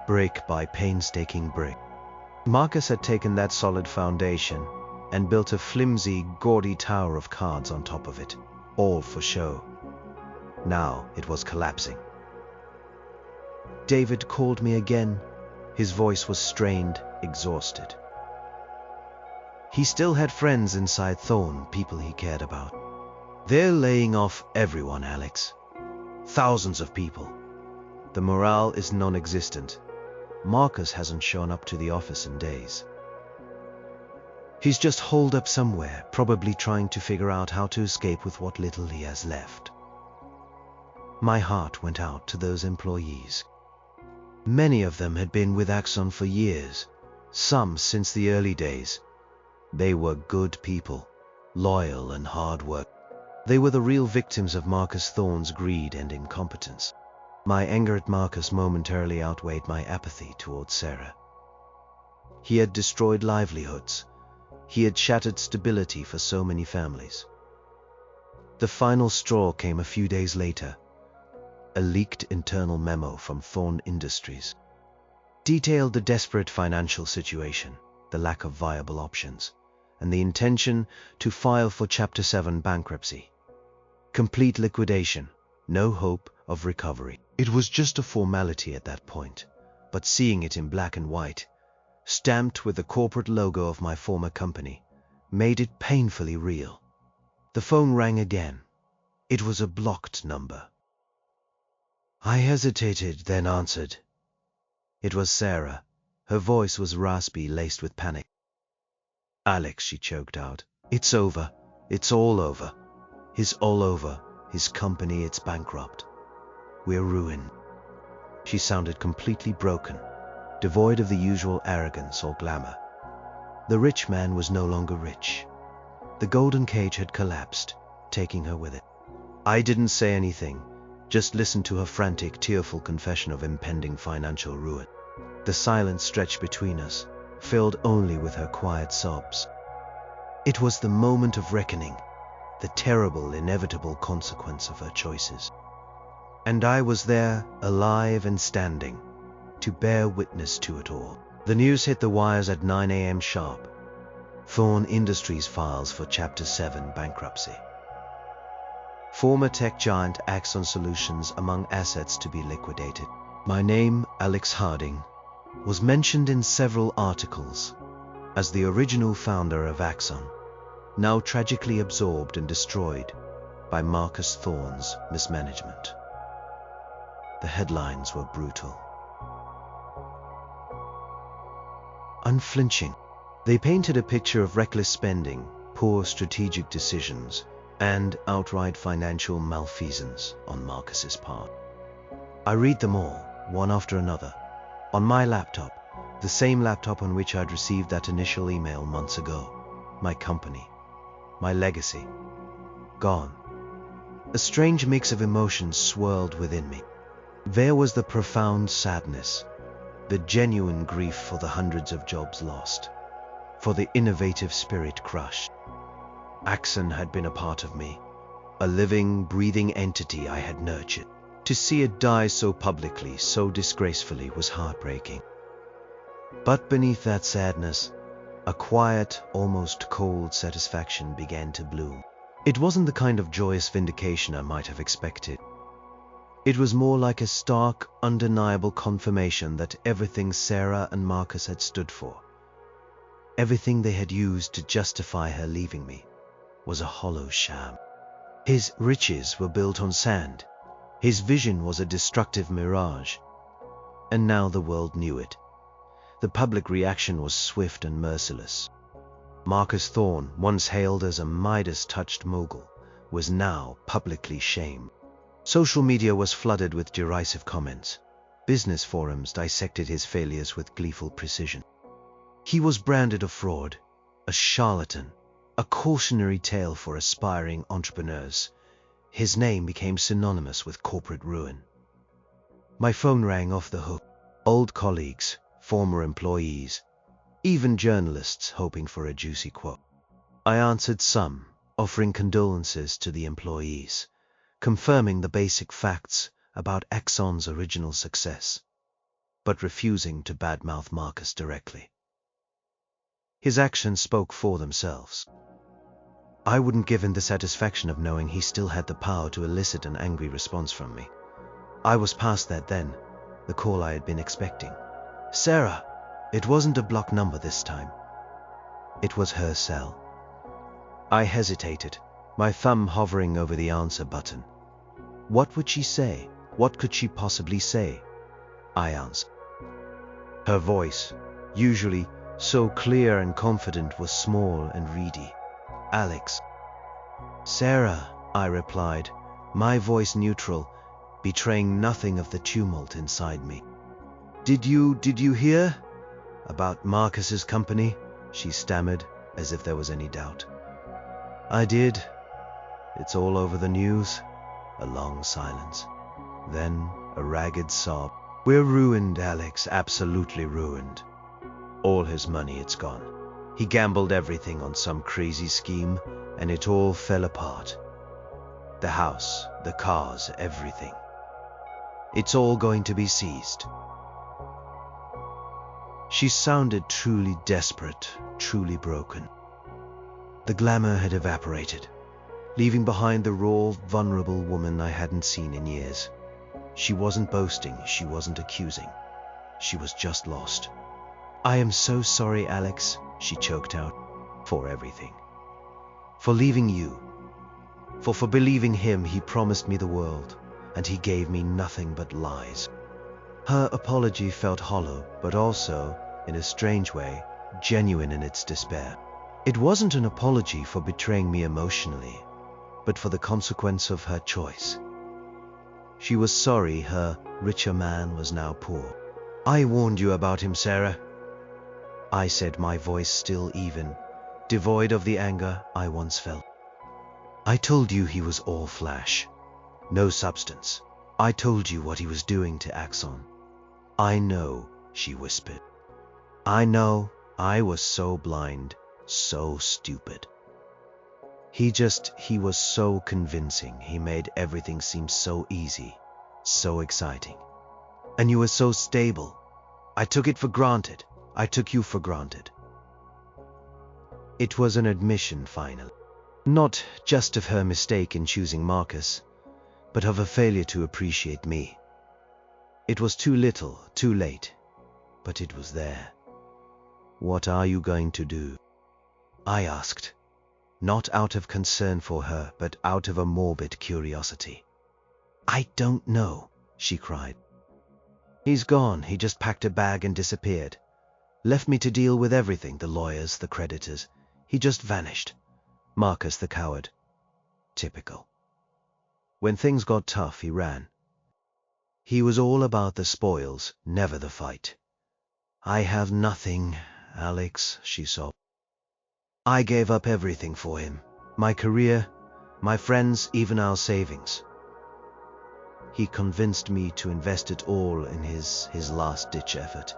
Brick by painstaking brick. Marcus had taken that solid foundation and built a flimsy, gaudy tower of cards on top of it, all for show. Now it was collapsing. David called me again. His voice was strained, exhausted. He still had friends inside Thorne, people he cared about. "They're laying off everyone, Alex. Thousands of people. The morale is non-existent. Marcus hasn't shown up to the office in days. He's just holed up somewhere, probably trying to figure out how to escape with what little he has left." My heart went out to those employees. Many of them had been with Axon for years, some since the early days. They were good people, loyal and hard work. They were the real victims of Marcus Thorne's greed and incompetence. My anger at Marcus momentarily outweighed my apathy towards Sarah. He had destroyed livelihoods. He had shattered stability for so many families. The final straw came a few days later. A leaked internal memo from Thorne Industries detailed the desperate financial situation, the lack of viable options, and the intention to file for Chapter 7 bankruptcy. Complete liquidation, no hope of recovery. It was just a formality at that point, but seeing it in black and white, stamped with the corporate logo of my former company, made it painfully real. The phone rang again. It was a blocked number. I hesitated, then answered. It was Sarah. Her voice was raspy, laced with panic. "Alex," she choked out. "It's over. It's all over. It's all over. His company, it's bankrupt. We're ruined." She sounded completely broken, devoid of the usual arrogance or glamour. The rich man was no longer rich. The golden cage had collapsed, taking her with it. I didn't say anything, just listened to her frantic, tearful confession of impending financial ruin. The silence stretched between us, filled only with her quiet sobs. It was the moment of reckoning, the terrible, inevitable consequence of her choices. And I was there, alive and standing, to bear witness to it all. The news hit the wires at 9 a.m. sharp. Thorne Industries files for Chapter 7 bankruptcy. Former tech giant Axon Solutions among assets to be liquidated. My name, Alex Harding, was mentioned in several articles as the original founder of Axon, now tragically absorbed and destroyed by Marcus Thorne's mismanagement. The headlines were brutal. unflinching. They painted a picture of reckless spending, poor strategic decisions, and outright financial malfeasance on Marcus's part. I read them all, one after another, on my laptop, the same laptop on which I'd received that initial email months ago. My company, my legacy, gone. A strange mix of emotions swirled within me. There was the profound sadness, the genuine grief for the hundreds of jobs lost, for the innovative spirit crushed. Axon had been a part of me, a living, breathing entity I had nurtured. To see it die so publicly, so disgracefully, was heartbreaking. But beneath that sadness, a quiet, almost cold satisfaction began to bloom. It wasn't the kind of joyous vindication I might have expected. It was more like a stark, undeniable confirmation that everything Sarah and Marcus had stood for, everything they had used to justify her leaving me, was a hollow sham. His riches were built on sand. His vision was a destructive mirage. And now the world knew it. The public reaction was swift and merciless. Marcus Thorne, once hailed as a Midas-touched mogul, was now publicly shamed. Social media was flooded with derisive comments. Business forums dissected his failures with gleeful precision. He was branded a fraud, a charlatan, a cautionary tale for aspiring entrepreneurs. His name became synonymous with corporate ruin. My phone rang off the hook. Old colleagues, former employees, even journalists hoping for a juicy quote. I answered some, offering condolences to the employees, confirming the basic facts about Axon's original success, but refusing to badmouth Marcus directly. His actions spoke for themselves. I wouldn't give him the satisfaction of knowing he still had the power to elicit an angry response from me. I was past that then, the call I had been expecting. Sarah! It wasn't a block number this time. It was her cell. I hesitated, my thumb hovering over the answer button. What would she say? What could she possibly say? I answered. Her voice, usually so clear and confident, was small and reedy. Alex. Sarah, I replied, my voice neutral, betraying nothing of the tumult inside me. Did you hear? About Marcus's company? She stammered, as if there was any doubt. I did. It's all over the news. A long silence. Then a ragged sob. We're ruined, Alex, absolutely ruined. All his money, it's gone. He gambled everything on some crazy scheme, and it all fell apart. The house, the cars, everything. It's all going to be seized. She sounded truly desperate, truly broken. The glamour had evaporated, leaving behind the raw, vulnerable woman I hadn't seen in years. She wasn't boasting, she wasn't accusing. She was just lost. I am so sorry, Alex, she choked out, for everything. For leaving you. For believing him. He promised me the world, and he gave me nothing but lies. Her apology felt hollow, but also, in a strange way, genuine in its despair. It wasn't an apology for betraying me emotionally, but for the consequence of her choice. She was sorry her richer man was now poor. I warned you about him, Sarah, I said, my voice still even, devoid of the anger I once felt. I told you he was all flash, no substance. I told you what he was doing to Axon. I know, she whispered. I know, I was so blind, so stupid. He was so convincing. He made everything seem so easy, so exciting. And you were so stable. I took it for granted. I took you for granted. It was an admission, finally. Not just of her mistake in choosing Marcus, but of her failure to appreciate me. It was too little, too late, but it was there. What are you going to do? I asked, not out of concern for her, but out of a morbid curiosity. I don't know, she cried. He's gone. He just packed a bag and disappeared. Left me to deal with everything, the lawyers, the creditors. He just vanished. Marcus the coward. Typical. When things got tough, he ran. He was all about the spoils, never the fight. I have nothing, Alex, she sobbed. I gave up everything for him. My career, my friends, even our savings. He convinced me to invest it all in his last-ditch effort.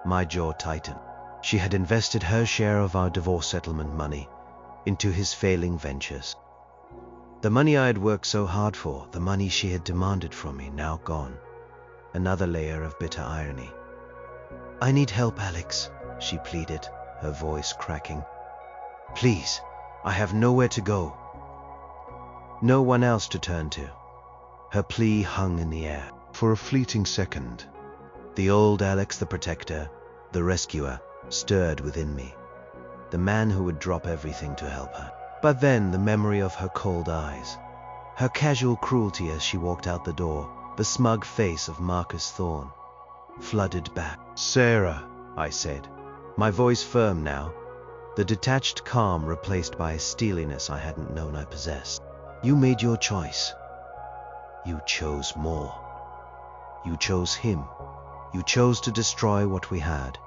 My jaw tightened. She had invested her share of our divorce settlement money into his failing ventures. The money I had worked so hard for, the money she had demanded from me, now gone. Another layer of bitter irony. I need help, Alex, she pleaded, her voice cracking. Please, I have nowhere to go. No one else to turn to. Her plea hung in the air. For a fleeting second, the old Alex the protector, the rescuer, stirred within me. The man who would drop everything to help her. But then the memory of her cold eyes, her casual cruelty as she walked out the door, the smug face of Marcus Thorne, flooded back. Sarah, I said, my voice firm now, the detached calm replaced by a steeliness I hadn't known I possessed. You made your choice. You chose more. You chose him. You chose to destroy what we had,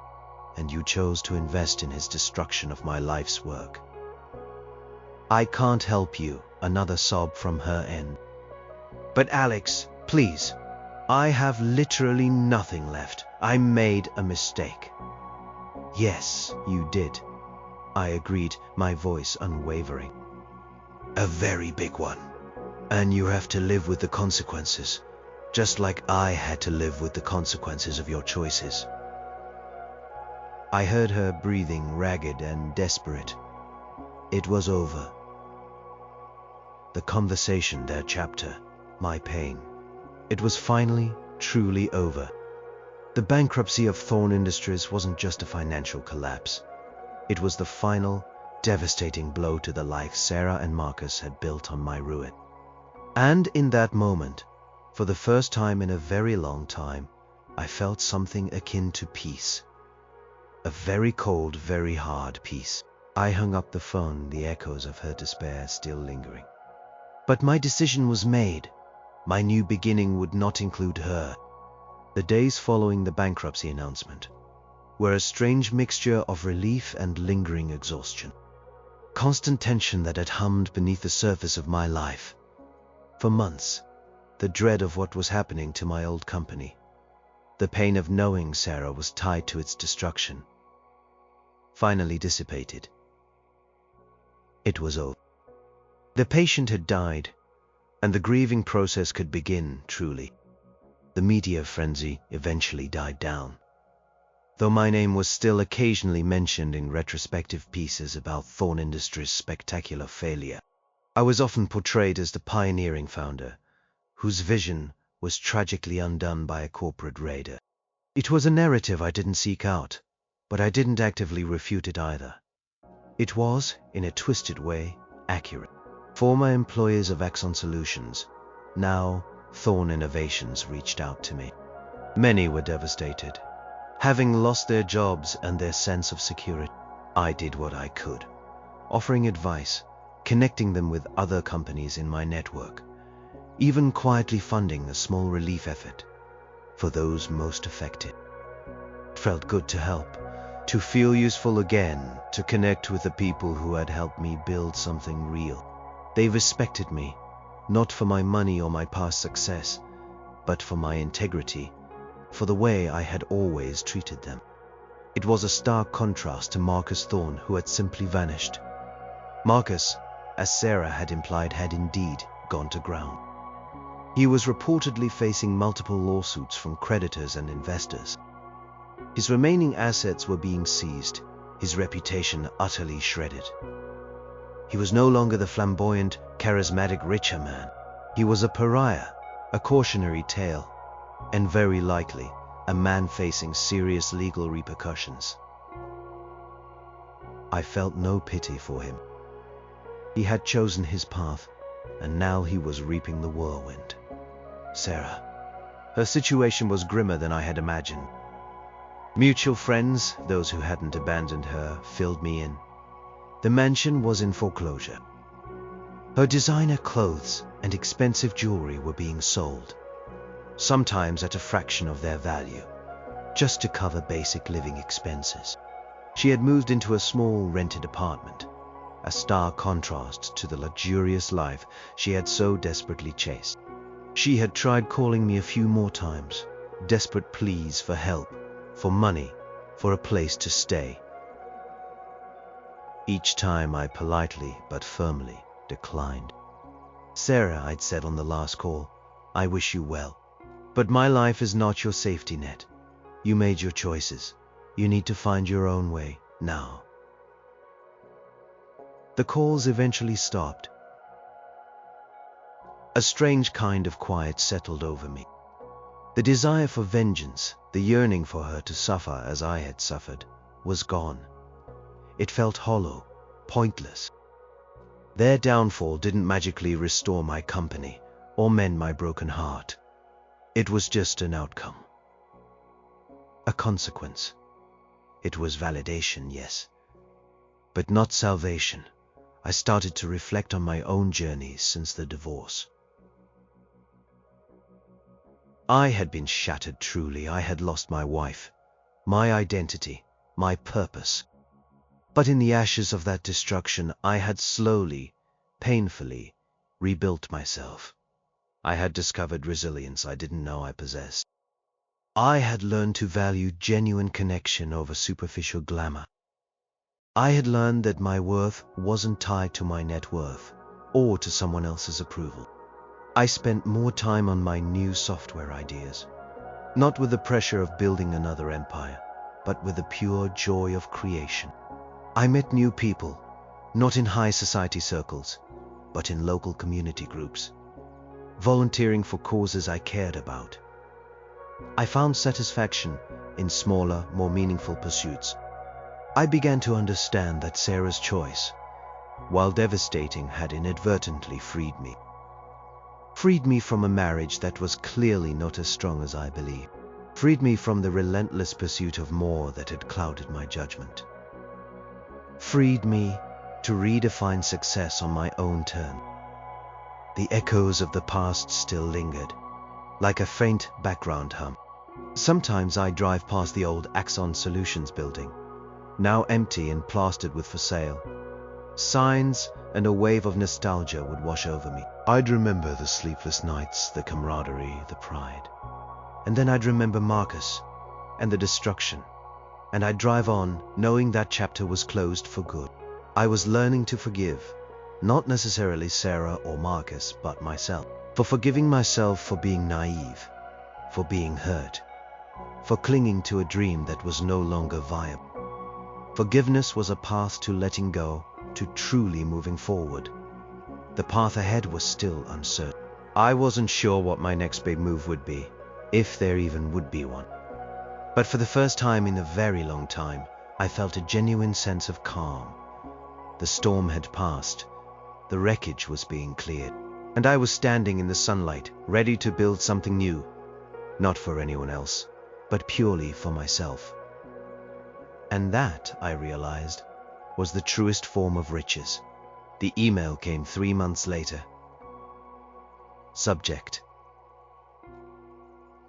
and you chose to invest in his destruction of my life's work. I can't help you, another sob from her end. But Alex, please, I have literally nothing left. I made a mistake. Yes, you did. I agreed, my voice unwavering. A very big one. And you have to live with the consequences, just like I had to live with the consequences of your choices. I heard her breathing ragged and desperate. It was over. The conversation, their chapter, my pain. It was finally, truly over. The bankruptcy of Thorne Industries wasn't just a financial collapse. It was the final, devastating blow to the life Sarah and Marcus had built on my ruin. And in that moment, for the first time in a very long time, I felt something akin to peace. A very cold, very hard peace. I hung up the phone, the echoes of her despair still lingering. But my decision was made. My new beginning would not include her. The days following the bankruptcy announcement were a strange mixture of relief and lingering exhaustion. Constant tension that had hummed beneath the surface of my life. For months, the dread of what was happening to my old company. The pain of knowing Sarah was tied to its destruction. Finally dissipated. It was over. The patient had died, and the grieving process could begin, truly. The media frenzy eventually died down, though my name was still occasionally mentioned in retrospective pieces about Thorne Industries' spectacular failure. I was often portrayed as the pioneering founder, whose vision was tragically undone by a corporate raider. It was a narrative I didn't seek out, but I didn't actively refute it either. It was, in a twisted way, accurate. Former employees of Axon Solutions, now Thorne Innovations, reached out to me. Many were devastated, having lost their jobs and their sense of security. I did what I could, offering advice, connecting them with other companies in my network, even quietly funding a small relief effort for those most affected. It felt good to help, to feel useful again, to connect with the people who had helped me build something real. They respected me, not for my money or my past success, but for my integrity, for the way I had always treated them. It was a stark contrast to Marcus Thorne, who had simply vanished. Marcus, as Sarah had implied, had indeed gone to ground. He was reportedly facing multiple lawsuits from creditors and investors. His remaining assets were being seized, his reputation utterly shredded. He was no longer the flamboyant, charismatic richer man. He was a pariah, a cautionary tale, and very likely a man facing serious legal repercussions. I felt no pity for him. He had chosen his path, and now he was reaping the whirlwind. Sarah. Her situation was grimmer than I had imagined. Mutual friends, those who hadn't abandoned her, filled me in. The mansion was in foreclosure. Her designer clothes and expensive jewelry were being sold, sometimes at a fraction of their value, just to cover basic living expenses. She had moved into a small rented apartment, a stark contrast to the luxurious life she had so desperately chased. She had tried calling me a few more times, desperate pleas for help, for money, for a place to stay. Each time I politely but firmly declined. "Sarah," I'd said on the last call, "I wish you well. But my life is not your safety net. You made your choices. You need to find your own way now." The calls eventually stopped. A strange kind of quiet settled over me. The desire for vengeance, the yearning for her to suffer as I had suffered, was gone. It felt hollow, pointless. Their downfall didn't magically restore my company or mend my broken heart. It was just an outcome. A consequence. It was validation, yes, but not salvation. I started to reflect on my own journeys since the divorce. I had been shattered truly. I had lost my wife, my identity, my purpose. But in the ashes of that destruction, I had slowly, painfully rebuilt myself. I had discovered resilience I didn't know I possessed. I had learned to value genuine connection over superficial glamour. I had learned that my worth wasn't tied to my net worth or to someone else's approval. I spent more time on my new software ideas, not with the pressure of building another empire, but with the pure joy of creation. I met new people, not in high society circles, but in local community groups, volunteering for causes I cared about. I found satisfaction in smaller, more meaningful pursuits. I began to understand that Sarah's choice, while devastating, had inadvertently freed me. Freed me from a marriage that was clearly not as strong as I believed. Freed me from the relentless pursuit of more that had clouded my judgment. Freed me to redefine success on my own terms. The echoes of the past still lingered, like a faint background hum. Sometimes I drive past the old Axon Solutions building, now empty and plastered with "for sale" signs, and a wave of nostalgia would wash over me. I'd remember the sleepless nights, the camaraderie, the pride. And then I'd remember Marcus and the destruction, and I'd drive on, knowing that chapter was closed for good. I was learning to forgive, not necessarily Sarah or Marcus, but myself. For forgiving myself for being naive, for being hurt, for clinging to a dream that was no longer viable. Forgiveness was a path to letting go, to truly moving forward. The path ahead was still uncertain. I wasn't sure what my next big move would be, if there even would be one. But for the first time in a very long time, I felt a genuine sense of calm. The storm had passed, the wreckage was being cleared, and I was standing in the sunlight, ready to build something new, not for anyone else, but purely for myself. And that, I realized, was the truest form of riches. The email came 3 months later. Subject: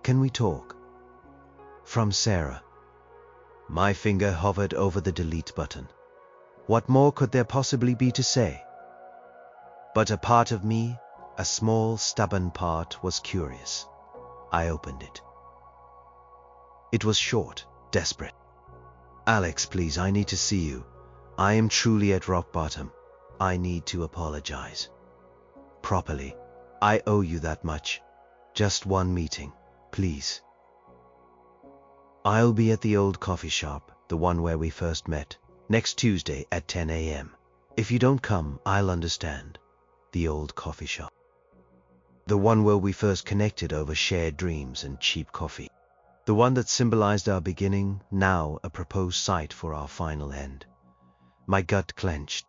"Can we talk?" From Sarah. My finger hovered over the delete button. What more could there possibly be to say? But a part of me, a small, stubborn part, was curious. I opened it. It was short, desperate. "Alex, please, I need to see you. I am truly at rock bottom. I need to apologize. Properly. I owe you that much. Just one meeting, please. I'll be at the old coffee shop, the one where we first met, next Tuesday at 10 a.m. If you don't come, I'll understand. The old coffee shop. The one where we first connected over shared dreams and cheap coffee. The one that symbolized our beginning, now a proposed site for our final end." My gut clenched.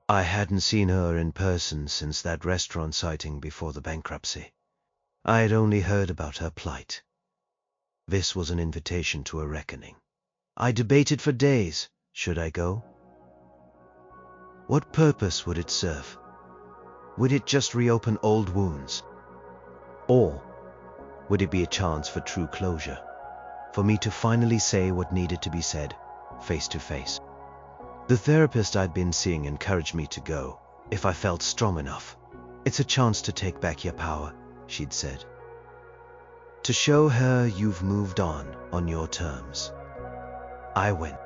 I hadn't seen her in person since that restaurant sighting before the bankruptcy. I had only heard about her plight. This was an invitation to a reckoning. I debated for days. Should I go? What purpose would it serve? Would it just reopen old wounds? Or would it be a chance for true closure? For me to finally say what needed to be said, face to face? The therapist I'd been seeing encouraged me to go, if I felt strong enough. It's a chance to take back your power, she'd said. To show her you've moved on your terms. I went.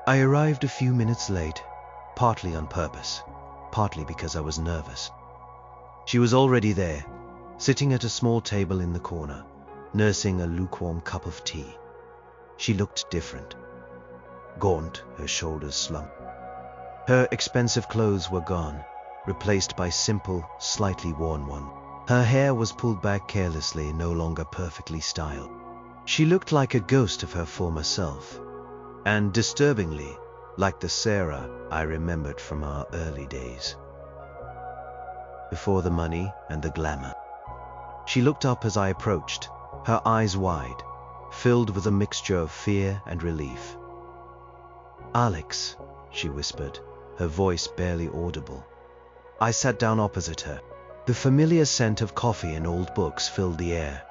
I arrived a few minutes late, partly on purpose, partly because I was nervous. She was already there, sitting at a small table in the corner, nursing a lukewarm cup of tea. She looked different. Gaunt, her shoulders slumped. Her expensive clothes were gone, replaced by simple, slightly worn ones. Her hair was pulled back carelessly, no longer perfectly styled. She looked like a ghost of her former self, and disturbingly, like the Sarah I remembered from our early days. Before the money and the glamour. She looked up as I approached, her eyes wide, filled with a mixture of fear and relief. "Alex," she whispered, her voice barely audible. I sat down opposite her. The familiar scent of coffee and old books filled the air,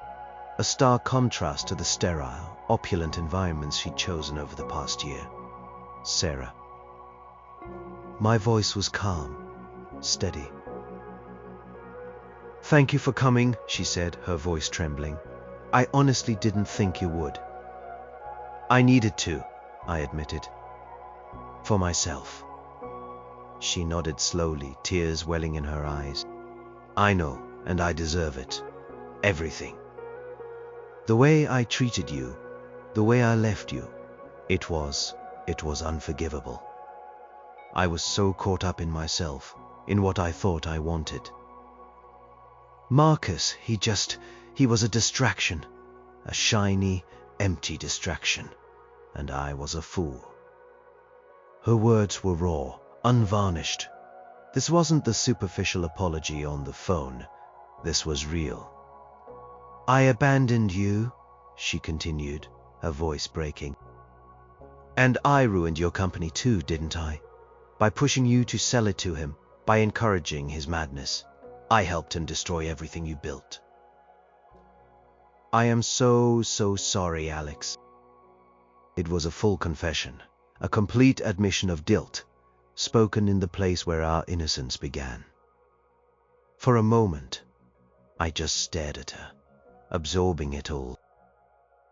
a stark contrast to the sterile, opulent environments she'd chosen over the past year. "Sarah." My voice was calm, steady. "Thank you for coming," she said, her voice trembling. "I honestly didn't think you would." "I needed to," I admitted. "For myself." She nodded slowly, tears welling in her eyes. "I know, and I deserve it. Everything. The way I treated you, the way I left you, it was unforgivable. I was so caught up in myself, in what I thought I wanted. Marcus, he was a distraction, a shiny, empty distraction, and I was a fool." Her words were raw, unvarnished. This wasn't the superficial apology on the phone. This was real. "I abandoned you," she continued, her voice breaking. "And I ruined your company too, didn't I? By pushing you to sell it to him, by encouraging his madness. I helped him destroy everything you built." "I am so sorry, Alex." It was a full confession, a complete admission of guilt, spoken in the place where our innocence began. For a moment, I just stared at her, absorbing it all.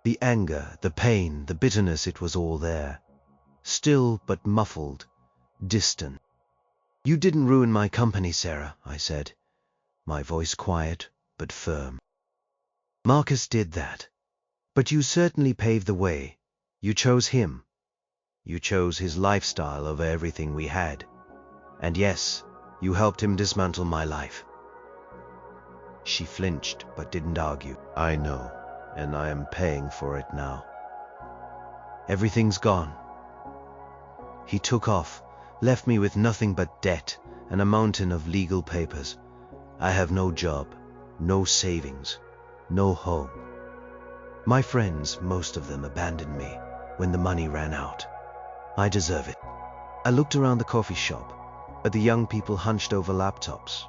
The anger, the pain, the bitterness, it was all there. Still but muffled, distant. "You didn't ruin my company, Sarah," I said, my voice quiet but firm. "Marcus did that. But you certainly paved the way. You chose him. You chose his lifestyle over everything we had. And yes, you helped him dismantle my life." She flinched but didn't argue. "I know, and I am paying for it now. Everything's gone." He took off, left me with nothing but debt and a mountain of legal papers. I have no job, no savings, no home. My friends, most of them, abandoned me when the money ran out. I deserve it. I looked around the coffee shop, at the young people hunched over laptops,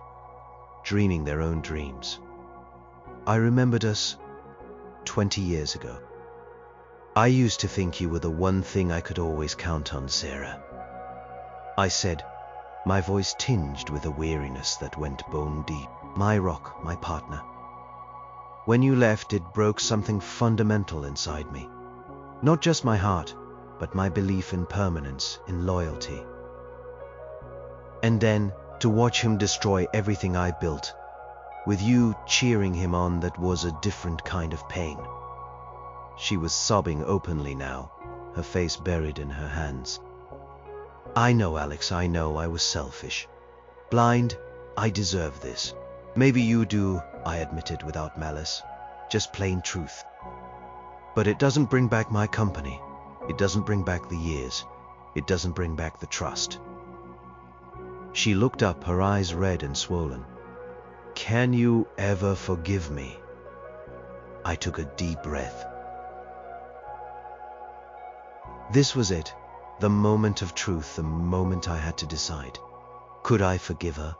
dreaming their own dreams. I remembered us 20 years ago. "I used to think you were the one thing I could always count on, Sarah," I said, my voice tinged with a weariness that went bone deep. "My rock, my partner. When you left, it broke something fundamental inside me. Not just my heart, but my belief in permanence, in loyalty. And then, to watch him destroy everything I built, with you cheering him on, that was a different kind of pain." She was sobbing openly now, her face buried in her hands. "I know, Alex, I know I was selfish. Blind, I deserve this. Maybe you do," I admitted without malice, just plain truth. "But it doesn't bring back my company. It doesn't bring back the years. It doesn't bring back the trust." She looked up, her eyes red and swollen. "Can you ever forgive me?" I took a deep breath. This was it, the moment of truth, the moment I had to decide. Could I forgive her?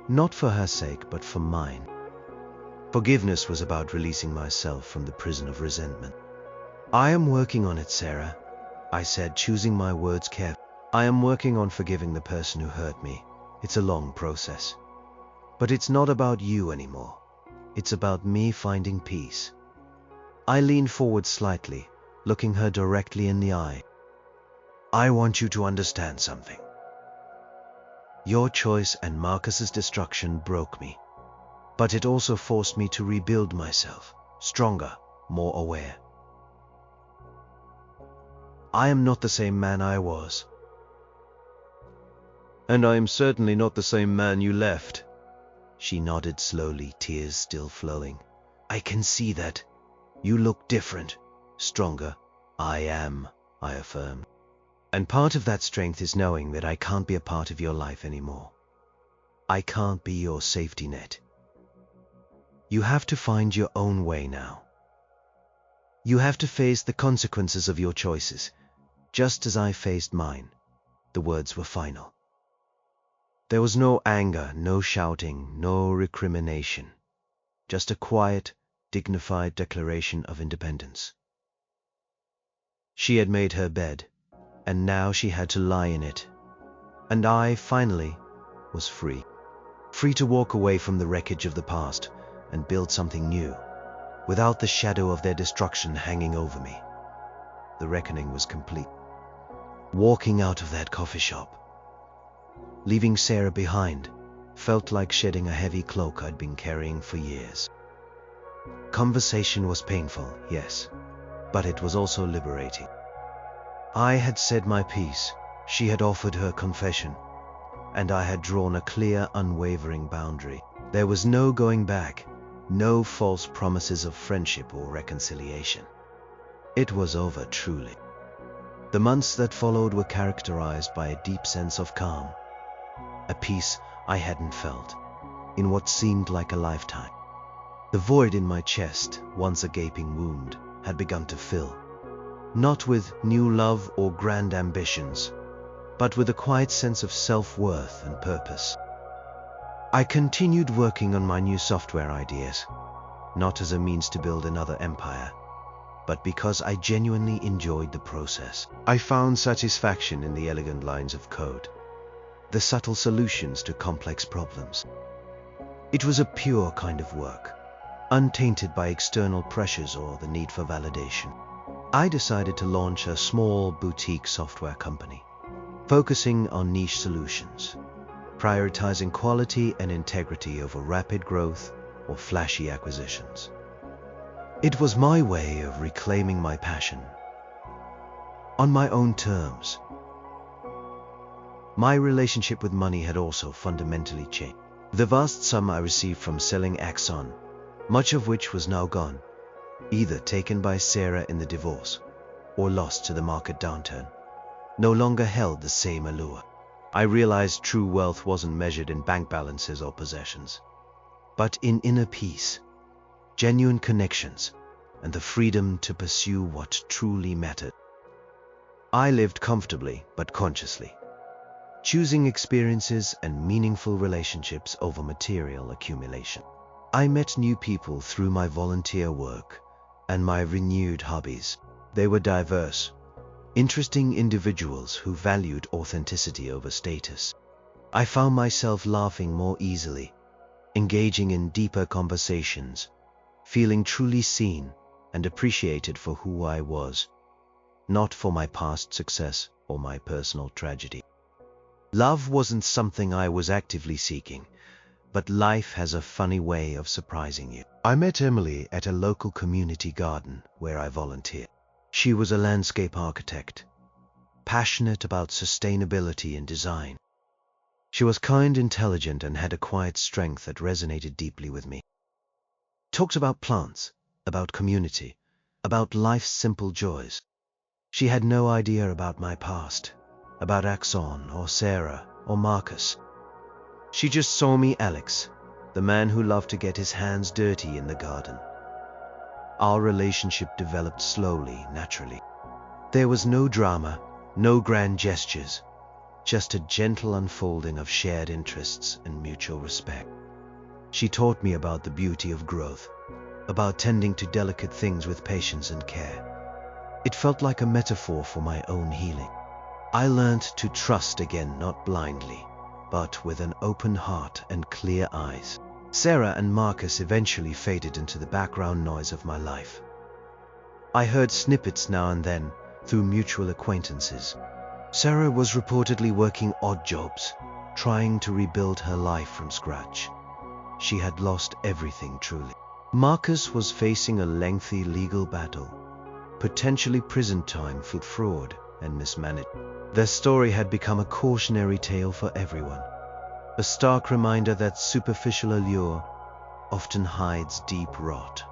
Not for her sake, but for mine. Forgiveness was about releasing myself from the prison of resentment. I am working on it, Sarah, I said, choosing my words carefully. I am working on forgiving the person who hurt me. It's a long process. But it's not about you anymore. It's about me finding peace. I leaned forward slightly, looking her directly in the eye. I want you to understand something. Your choice and Marcus's destruction broke me. But it also forced me to rebuild myself, stronger, more aware. I am not the same man I was. And I am certainly not the same man you left. She nodded slowly, tears still flowing. I can see that. You look different, stronger. I am, I affirmed. And part of that strength is knowing that I can't be a part of your life anymore. I can't be your safety net. You have to find your own way now. You have to face the consequences of your choices, just as I faced mine. The words were final. There was no anger, no shouting, no recrimination. Just a quiet, dignified declaration of independence. She had made her bed, and now she had to lie in it. And I, finally, was free. Free to walk away from the wreckage of the past and build something new, without the shadow of their destruction hanging over me. The reckoning was complete. Walking out of that coffee shop, leaving Sarah behind, felt like shedding a heavy cloak I'd been carrying for years. Conversation was painful, yes, but it was also liberating. I had said my piece, she had offered her confession, and I had drawn a clear, unwavering boundary. There was no going back, no false promises of friendship or reconciliation. It was over, truly. The months that followed were characterized by a deep sense of calm, a peace I hadn't felt in what seemed like a lifetime. The void in my chest, once a gaping wound, had begun to fill, not with new love or grand ambitions, but with a quiet sense of self-worth and purpose. I continued working on my new software ideas, not as a means to build another empire, but because I genuinely enjoyed the process. I found satisfaction in the elegant lines of code, the subtle solutions to complex problems. It was a pure kind of work, untainted by external pressures or the need for validation. I decided to launch a small boutique software company, focusing on niche solutions, prioritizing quality and integrity over rapid growth or flashy acquisitions. It was my way of reclaiming my passion, on my own terms. My relationship with money had also fundamentally changed. The vast sum I received from selling Axon, much of which was now gone, either taken by Sarah in the divorce or lost to the market downturn, no longer held the same allure. I realized true wealth wasn't measured in bank balances or possessions, but in inner peace, genuine connections, and the freedom to pursue what truly mattered. I lived comfortably but consciously, choosing experiences and meaningful relationships over material accumulation. I met new people through my volunteer work and my renewed hobbies. They were diverse, interesting individuals who valued authenticity over status. I found myself laughing more easily, engaging in deeper conversations, feeling truly seen and appreciated for who I was, not for my past success or my personal tragedy. Love wasn't something I was actively seeking, but life has a funny way of surprising you. I met Emily at a local community garden where I volunteered. She was a landscape architect, passionate about sustainability and design. She was kind, intelligent, and had a quiet strength that resonated deeply with me. Talked about plants, about community, about life's simple joys. She had no idea about my past, about Axon or Sarah or Marcus. She just saw me, Alex, the man who loved to get his hands dirty in the garden. Our relationship developed slowly, naturally. There was no drama, no grand gestures, just a gentle unfolding of shared interests and mutual respect. She taught me about the beauty of growth, about tending to delicate things with patience and care. It felt like a metaphor for my own healing. I learned to trust again, not blindly, but with an open heart and clear eyes. Sarah and Marcus eventually faded into the background noise of my life. I heard snippets now and then through mutual acquaintances. Sarah was reportedly working odd jobs, trying to rebuild her life from scratch. She had lost everything, truly. Marcus was facing a lengthy legal battle, potentially prison time for fraud and mismanagement. Their story had become a cautionary tale for everyone, a stark reminder that superficial allure often hides deep rot.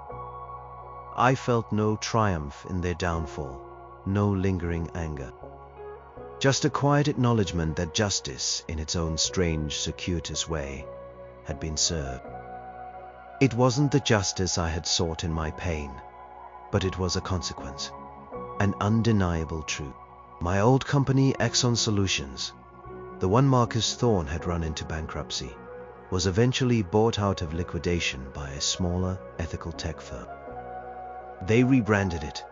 I felt no triumph in their downfall, no lingering anger. Just a quiet acknowledgement that justice, in its own strange, circuitous way, had been served. It wasn't the justice I had sought in my pain, but it was a consequence, an undeniable truth. My old company, Exxon Solutions, the one Marcus Thorne had run into bankruptcy, was eventually bought out of liquidation by a smaller, ethical tech firm. They rebranded it,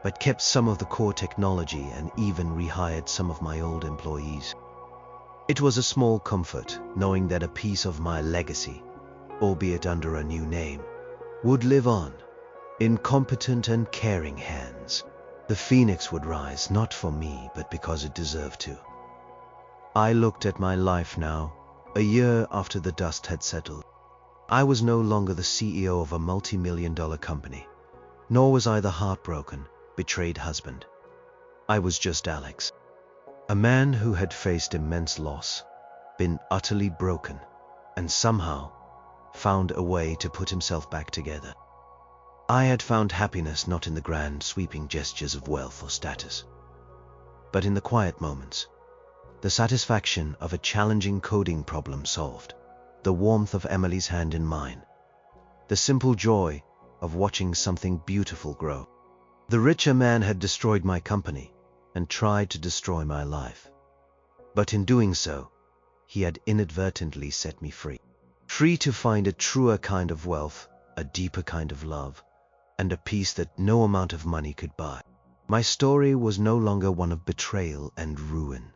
but kept some of the core technology and even rehired some of my old employees. It was a small comfort knowing that a piece of my legacy, albeit under a new name, would live on in competent and caring hands. The phoenix would rise, not for me, but because it deserved to. I looked at my life now, a year after the dust had settled. I was no longer the CEO of a multi-million-dollar company, nor was I the heartbroken, betrayed husband. I was just Alex, a man who had faced immense loss, been utterly broken, and somehow found a way to put himself back together. I had found happiness not in the grand, sweeping gestures of wealth or status, but in the quiet moments, the satisfaction of a challenging coding problem solved, the warmth of Emily's hand in mine, the simple joy of watching something beautiful grow. The richer man had destroyed my company and tried to destroy my life. But in doing so, he had inadvertently set me free. Free to find a truer kind of wealth, a deeper kind of love, and a peace that no amount of money could buy. My story was no longer one of betrayal and ruin,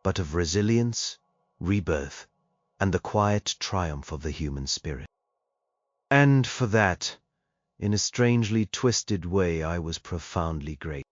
but of resilience, rebirth, and the quiet triumph of the human spirit. And for that, in a strangely twisted way, I was profoundly grateful.